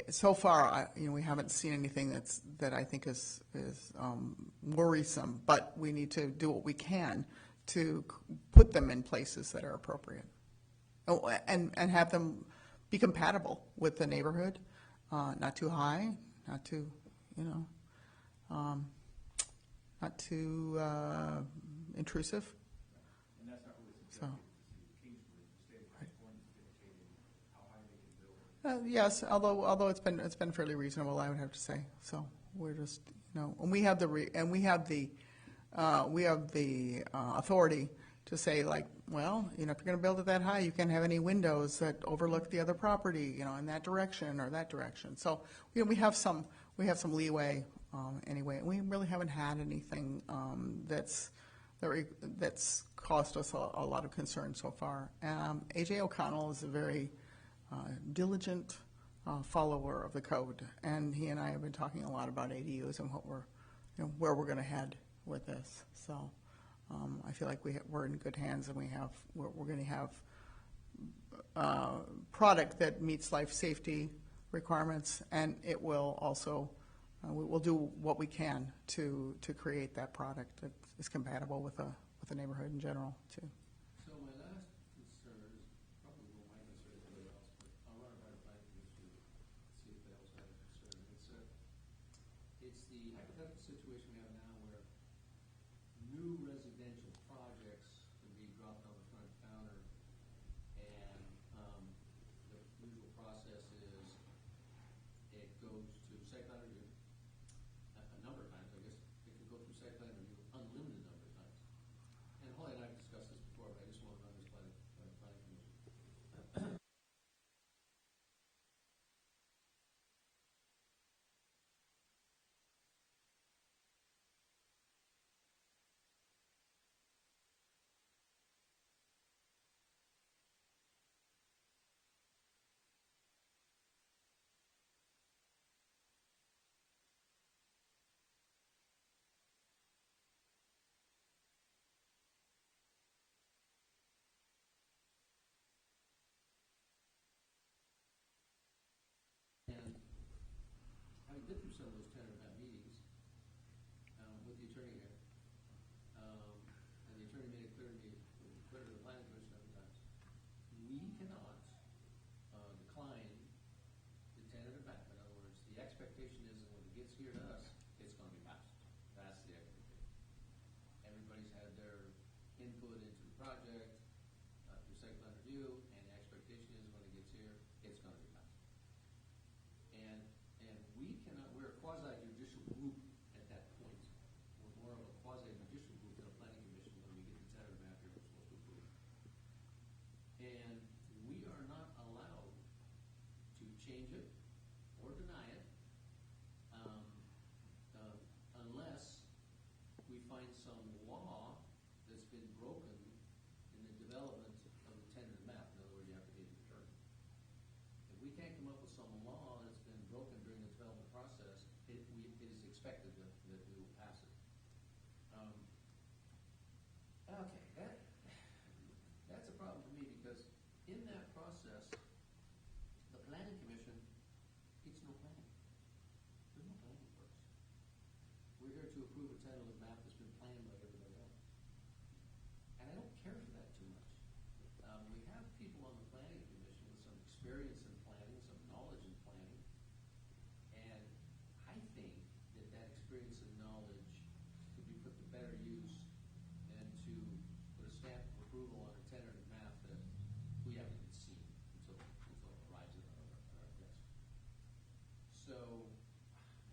Speaker 4: So far, we haven't seen anything that I think is worrisome. But we need to do what we can to put them in places that are appropriate, and have them be compatible with the neighborhood, not too high, not too, not too intrusive.
Speaker 6: And that's not really
Speaker 4: So.
Speaker 6: Kingsbury, the state of California is dictating how high they can build.
Speaker 4: Yes, although it's been fairly reasonable, I would have to say. So we're just and we have the authority to say, like, well, if you're going to build it that high, you can't have any windows that overlook the other property, in that direction or that direction. So we have some leeway anyway. We really haven't had anything that's caused us a lot of concern so far. AJ O'Connell is a very diligent follower of the code, and he and I have been talking a lot about ADUs and what where we're going to head with this. So I feel like we're in good hands, and we're going to have product that meets life safety requirements, and it will also we'll do what we can to create that product that is compatible with the neighborhood in general too.
Speaker 1: So my last concern is probably more my concern than anybody else, but I want to run a planning commission to see if they also have a concern. It's the hypothetical situation we have now where new residential projects can be dropped on the front counter, and the usual process is it goes to site plan review a number of times. I guess it could go through site plan review unlimited number of times. And Holly and I have discussed this before, but I just want to run this by the planning commission. attorney made it clear to me, clear to the planning commission several times. We cannot decline the tentative map. In other words, the expectation is that when it gets here to us, it's gonna be passed. That's the expectation. Everybody's had their input into the project, through site plan review, and the expectation is when it gets here, it's gonna be passed. And we cannot, we're a quasi-judicial group at that point. We're more of a quasi-judicial group than a planning commission when we get the tentative map here, we're supposed to approve. And we are not allowed to change it or deny it, unless we find some law that's been broken in the development of the tentative map. In other words, you have to get it returned. If we can't come up with some law that's been broken during the development process, it is expected that we will pass it. Okay, that's a problem for me, because in that process, the planning commission gets no planning. There's no planning for us. We're here to approve a tentative map that's been planned by everybody else. And I don't care for that too much. We have people on the planning commission with some experience in planning, some knowledge in planning. And I think that experience and knowledge could be put to better use than to put a stamp of approval on a tentative map that we haven't even seen until it arrives at our desk. So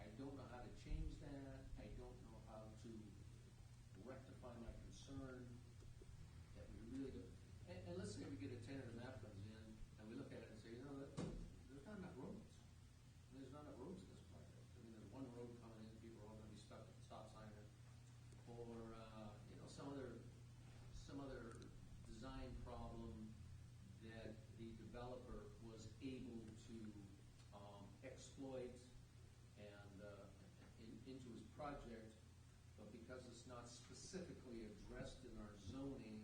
Speaker 1: I don't know how to change that. I don't know how to rectify my concern that we really do. And let's say we get a tentative map comes in and we look at it and say, there's not enough roads. There's not enough roads in this project. I mean, there's one road coming in, people are all gonna be stuck at the stop sign, or some other design problem that the developer was able to exploit and into his project, but because it's not specifically addressed in our zoning,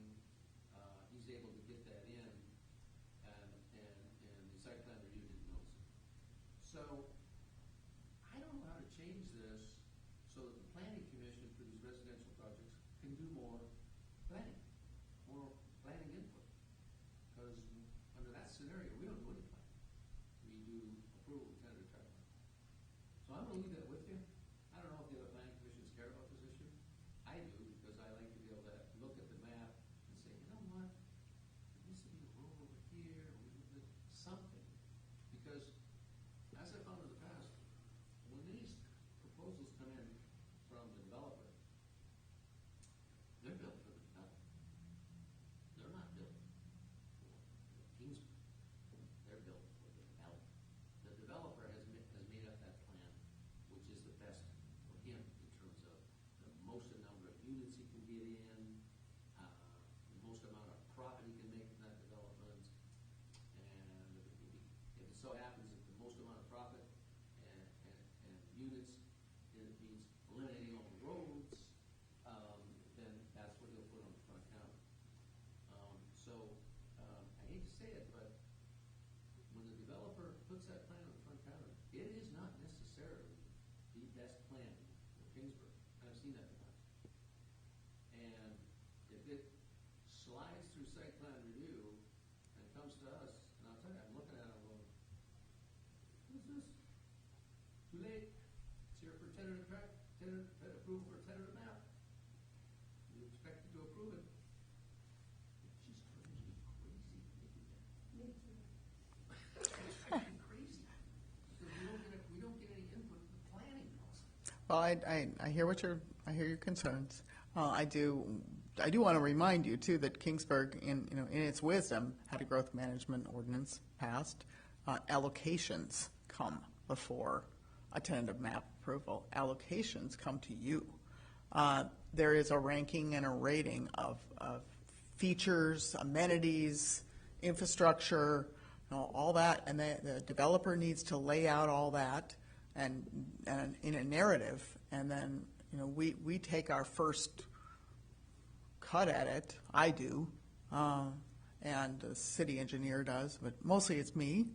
Speaker 1: he's able to get that in, and the site plan review didn't notice it. So I don't know how to change this so that the planning commission for these residential projects can do more planning input. Because under that scenario, we don't do any planning. We do approval of tentative track plan. So I'm gonna leave that with you. I don't know if the other planning commissions care about this issue. I do, because I like to be able to look at the map and say, you know what? There needs to be a road over here, or we need something. Because as I found in the past, when these proposals come in from the developer, they're built for the developer. They're not built for Kingsburg. They're built for the developer. The developer has made up that plan, which is the best for him in terms of the most number of units he can get in, the most amount of profit he can make from that development, and if it so happens that the most amount of profit and units, it means eliminating all the roads, then that's what he'll put on the front counter. I hate to say it, but when the developer puts that plan on the front counter, it is not necessarily the best plan for Kingsburg. I've seen that in the past. And if it slides through site plan review and comes to us, and I'll tell you, I'm looking at it going, what's this? Too late. It's here for tentative approval for tentative map. You expected to approve it. It just drives me crazy.
Speaker 2: Me too.
Speaker 1: It's fucking crazy. Because we don't get any input from the planning process.
Speaker 4: Well, I hear I hear your concerns. I do want to remind you too that Kingsburg, in its wisdom, had a growth management ordinance passed. Allocations come before a tentative map approval. Allocations come to you. There is a ranking and a rating of features, amenities, infrastructure, all that, and the developer needs to lay out all that and in a narrative, and then we take our first cut at it. I do, and the city engineer does, but mostly it's me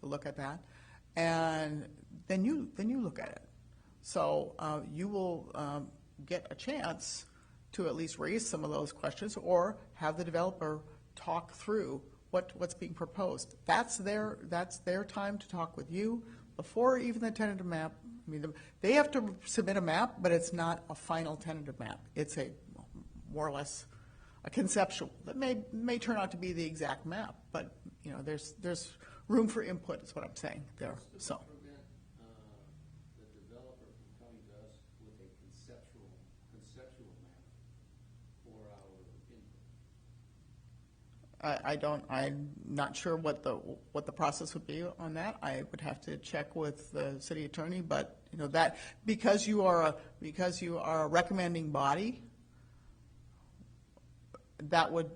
Speaker 4: to look at that, and then you look at it. So you will get a chance to at least raise some of those questions, or have the developer talk through what's being proposed. That's their time to talk with you before even the tentative map. I mean, they have to submit a map, but it's not a final tentative map. It's a more or less a conceptual that may turn out to be the exact map, but there's room for input is what I'm saying there. So.
Speaker 1: Prevent the developer from coming to us with a conceptual map for our input.
Speaker 4: I'm not sure what the process would be on that. I would have to check with the city attorney, but that because you are a recommending body, that would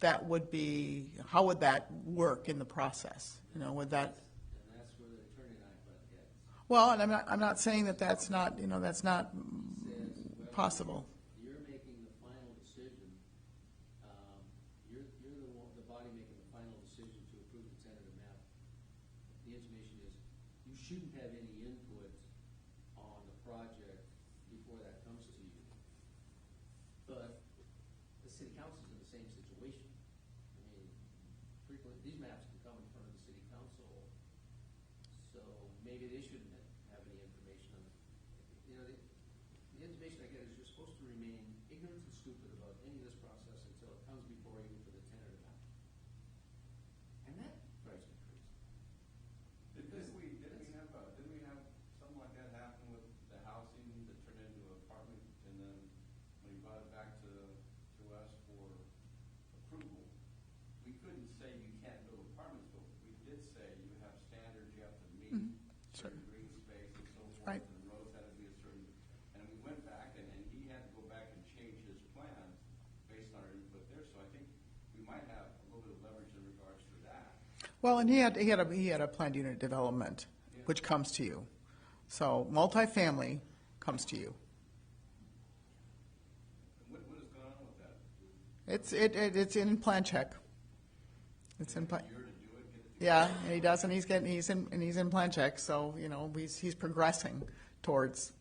Speaker 4: that would be, how would that work in the process? Would that?
Speaker 1: And that's where the attorney and I butt heads.
Speaker 4: Well, and I'm not saying that's not possible.
Speaker 1: You're making the final decision. You're the body making the final decision to approve the tentative map. The intimation is you shouldn't have any input on the project before that comes to you. But the city council is in the same situation. I mean, frequently these maps can come in front of the city council, so maybe they shouldn't have any information on it. The information I get is you're supposed to remain ignorant and stupid about any of this process until it comes before you for the tentative map. And that drives me crazy.
Speaker 7: Didn't we have something like that happen with the housing that turned into an apartment, and then when he brought it back to us for approval, we couldn't say you can't build apartments, but we did say you have standards you have to meet, certain green space and so forth,
Speaker 4: Right.
Speaker 7: and roads had to be a certain, and we went back, and he had to go back and change his plans based on our input there, so I think we might have a little bit of leverage in regards to that.
Speaker 4: Well, and he had a planned unit development, which comes to you. So multifamily comes to you.
Speaker 7: And what has gone on with that?
Speaker 4: It's in plan check. It's in plan.
Speaker 7: Year to do it, get it
Speaker 4: Yeah, and he does, and he's in plan check. So he's progressing towards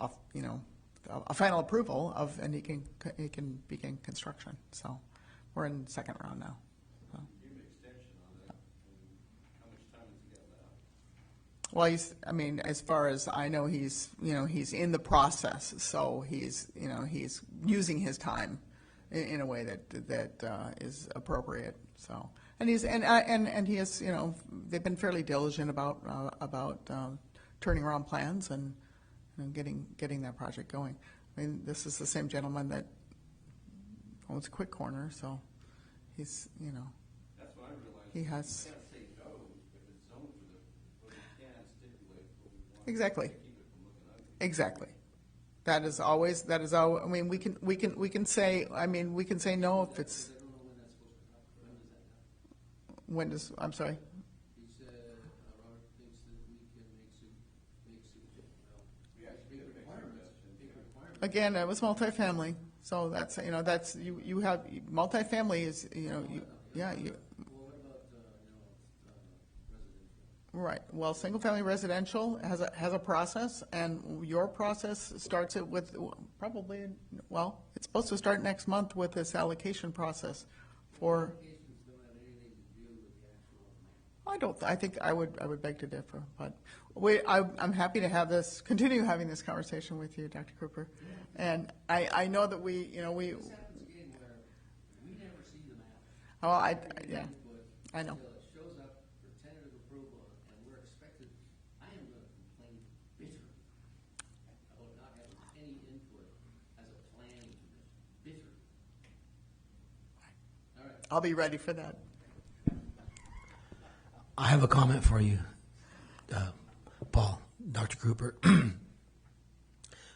Speaker 4: a final approval of, and he can begin construction. So we're in the second round now. So.
Speaker 7: give an extension on that, and how much time has he got left?
Speaker 4: Well, as far as I know, he's in the process, so he's using his time in a way that is appropriate. So, and he is, they've been fairly diligent about turning around plans and getting that project going. I mean, this is the same gentleman that owns Quick Corner, so he's,
Speaker 7: That's what I realized.
Speaker 4: he has.
Speaker 7: You can't say no if it's zoned for the, but we can stipulate what we want.
Speaker 4: Exactly.
Speaker 7: To keep it from looking ugly.
Speaker 4: Exactly. That is always, I mean, we can say no if it's,
Speaker 1: I don't know when that's supposed to happen. When does that happen?
Speaker 4: I'm sorry?
Speaker 1: He said, Robert thinks that we can make suit. Well,
Speaker 7: We actually
Speaker 1: big
Speaker 7: did make
Speaker 1: requirements,
Speaker 7: suggestions,
Speaker 1: big
Speaker 7: yeah.
Speaker 1: requirements.
Speaker 4: Again, it was multifamily, so that's, you have, multifamily is, yeah,
Speaker 1: Well, what about, residential?
Speaker 4: right. Well, single-family residential has a process, and your process starts it with probably, it's supposed to start next month with this allocation process for,
Speaker 1: Applications don't have anything to do with the actual map.
Speaker 4: I think I would beg to differ, but I'm happy to continue having this conversation with you, Dr. Cooper. And I know that we,
Speaker 1: This happens again where we never see the map.
Speaker 4: yeah, I know.
Speaker 1: Until it shows up for tentative approval, and we're expected, I am going to complain bitterly about not having any input as a planning commission, bitterly. All right.
Speaker 4: I'll be ready for that.
Speaker 5: I have a comment for you, Paul, Dr. Cooper.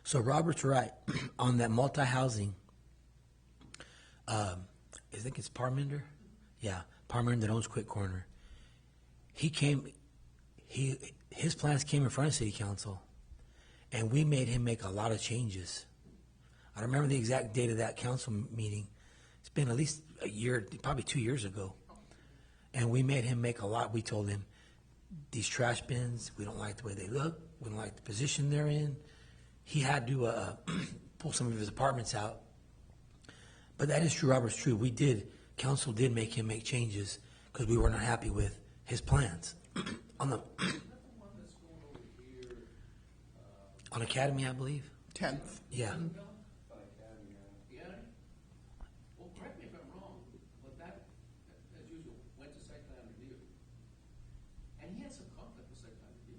Speaker 5: So Robert's right on that multi-housing. I think it's Parminder. Yeah, Parminder that owns Quick Corner. His plans came in front of City Council, and we made him make a lot of changes. I don't remember the exact date of that council meeting. It's been at least a year, probably 2 years ago. And we made him make a lot. We told him, these trash bins, we don't like the way they look. We don't like the position they're in. He had to pull some of his apartments out. But that is true, Robert's true. Council did make him make changes because we were not happy with his plans. On the, on Academy, I believe.
Speaker 4: 10th.
Speaker 5: Yeah.
Speaker 1: Yeah? Well, correct me if I'm wrong, but that, as usual, went to site plan review. And he had some conflict with site plan review.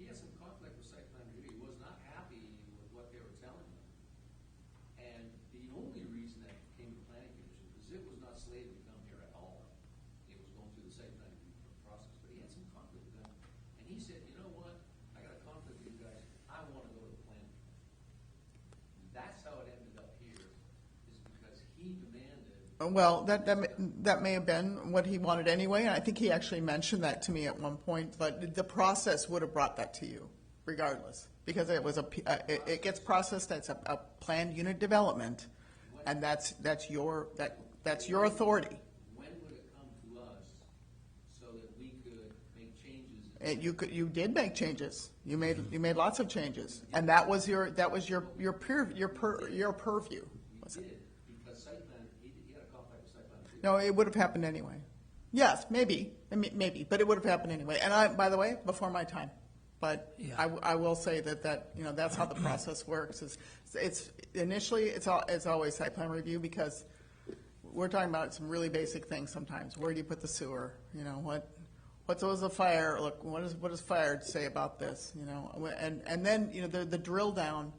Speaker 1: He had some conflict with site plan review. He was not happy with what they were telling him. And the only reason that it came to planning commission, because it was not slated to come here at all. It was going through the site plan review process, but he had some conflict with them. And he said, you know what, I got a conflict with you guys, I want to go to the planning commission. That's how it ended up here, is because he demanded.
Speaker 4: Well, that may have been what he wanted anyway, and I think he actually mentioned that to me at one point, but the process would have brought that to you regardless, because it was it gets processed as a planned unit development, and that's your authority.
Speaker 1: When would it come to us so that we could make changes?
Speaker 4: You did make changes. You made lots of changes, and that was your purview. Was
Speaker 1: We
Speaker 4: it?
Speaker 1: did, because site plan, he had a conflict with site plan review.
Speaker 4: No, it would have happened anyway. Yes, maybe, but it would have happened anyway. And by the way, before my time. But
Speaker 5: Yeah.
Speaker 4: I will say that that's how the process works. It's initially it's always site plan review, because we're talking about some really basic things sometimes. Where do you put the sewer? What was the fire? Look, what does fire say about this? And then the drill down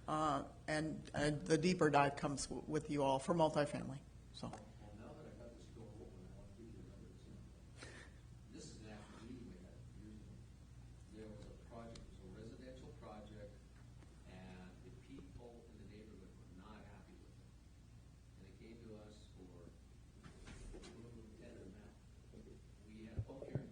Speaker 4: and the deeper dive comes with you all for multifamily. So.
Speaker 1: Well, now that I got this door open, I want to give you another example. This is an actual meeting we had years ago. There was a project, it was a residential project, and the people in the neighborhood were not happy with it. And they came to us for, Ted and Matt, we had a public hearing.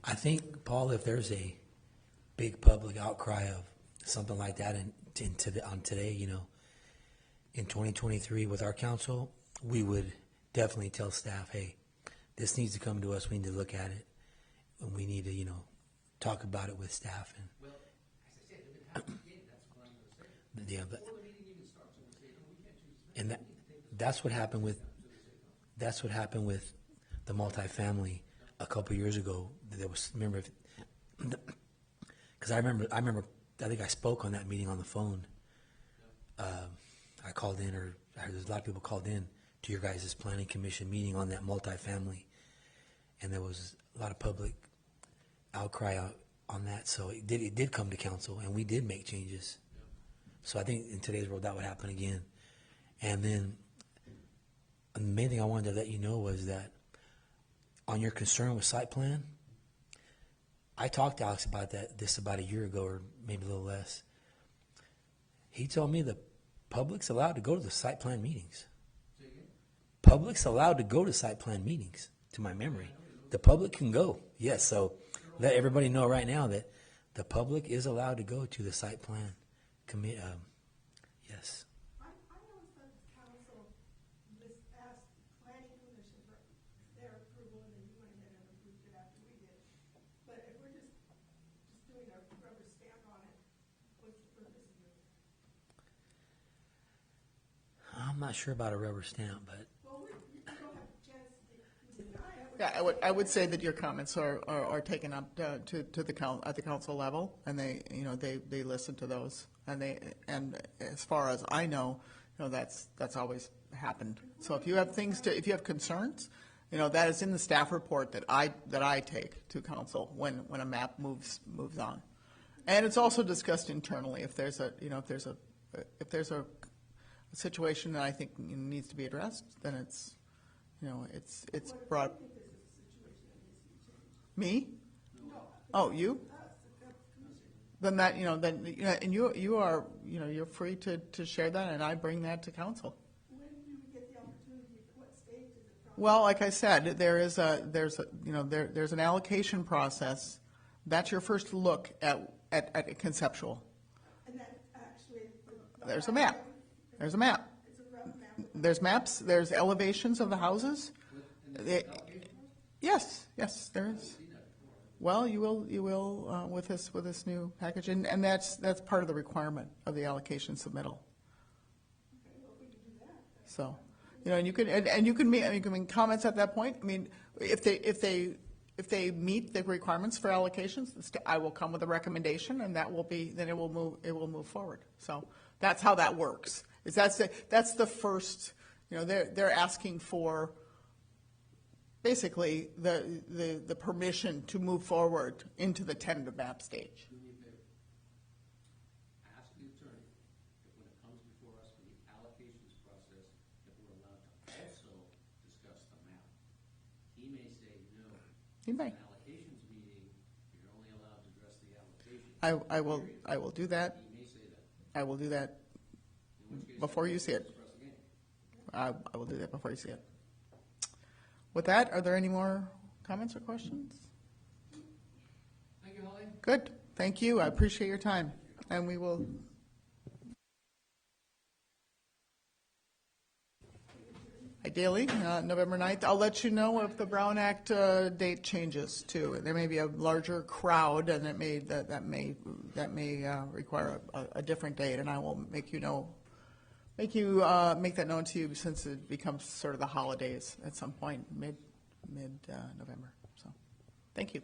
Speaker 5: I think, Paul, if there's a big public outcry of something like that on today, in 2023 with our council, we would definitely tell staff, hey, this needs to come to us. We need to look at it. And we need to, talk about it with staff. And
Speaker 1: Well, as I said, if it happens again, that's what I'm gonna say.
Speaker 5: yeah, but,
Speaker 1: Before the meeting even starts, I'm gonna say, no, we can't choose this.
Speaker 5: and that's what happened with the multifamily a couple years ago. There was, because I remember, I think I spoke on that meeting on the phone. I called in, or I heard there's a lot of people called in to your guys' planning commission meeting on that multifamily, and there was a lot of public outcry on that. So it did come to council, and we did make changes. So I think in today's world that would happen again. And then the main thing I wanted to let you know was that on your concern with site plan, I talked to Alex about this about a year ago, or maybe a little less. He told me the public's allowed to go to the site plan meetings. Public's allowed to go to site plan meetings to my memory. The public can go, yes, so let everybody know right now that the public is allowed to go to the site plan yes.
Speaker 3: I always thought the council just asked the planning commission for their approval, and then you went ahead and approved it after we did. But if we're just doing a rubber stamp on it, what's the purpose of it?
Speaker 5: I'm not sure about a rubber stamp, but
Speaker 3: Well, we don't have a chance to deny it.
Speaker 4: Yeah, I would say that your comments are taken up to the at the council level, and they listen to those, and as far as I know, that's always happened. So if you have if you have concerns, that is in the staff report that I take to council when a map moves on, and it's also discussed internally if there's a situation that I think needs to be addressed, then it's brought. Me? Oh, you? Then and you are, you're free to share that, and I bring that to council.
Speaker 3: When do we get the opportunity, what stage is it from?
Speaker 4: Well, like I said, there's an allocation process. That's your first look at conceptual.
Speaker 3: And that actually.
Speaker 4: There's a map. There's a map.
Speaker 3: It's a rough map.
Speaker 4: There's maps. There's elevations of the houses. Yes, there is. Well, you will with this new package, and that's part of the requirement of the allocation submittal. So, and you can make comments at that point. I mean, if they meet the requirements for allocations, I will come with a recommendation, and it will move forward. So that's how that works. That's the first. They're asking for basically the permission to move forward into the tentative map stage.
Speaker 1: Do me a favor. Ask the attorney if when it comes before us for the allocations process, if we're allowed to also discuss the map. He may say no.
Speaker 4: He may.
Speaker 1: It's an allocations meeting, you're only allowed to address the allocation.
Speaker 4: I will do that.
Speaker 1: He may say that.
Speaker 4: I will do that
Speaker 1: In which case,
Speaker 4: before you see it.
Speaker 1: it's for us again.
Speaker 4: I will do that before you see it. With that, are there any more comments or questions?
Speaker 1: Thank you, Holly.
Speaker 4: Good. Thank you. I appreciate your time. And we will. Ideally, November 9th. I'll let you know if the Brown Act date changes too. There may be a larger crowd, and that may require a different date, and I will make that known to you since it becomes sort of the holidays at some point mid November. So, thank you.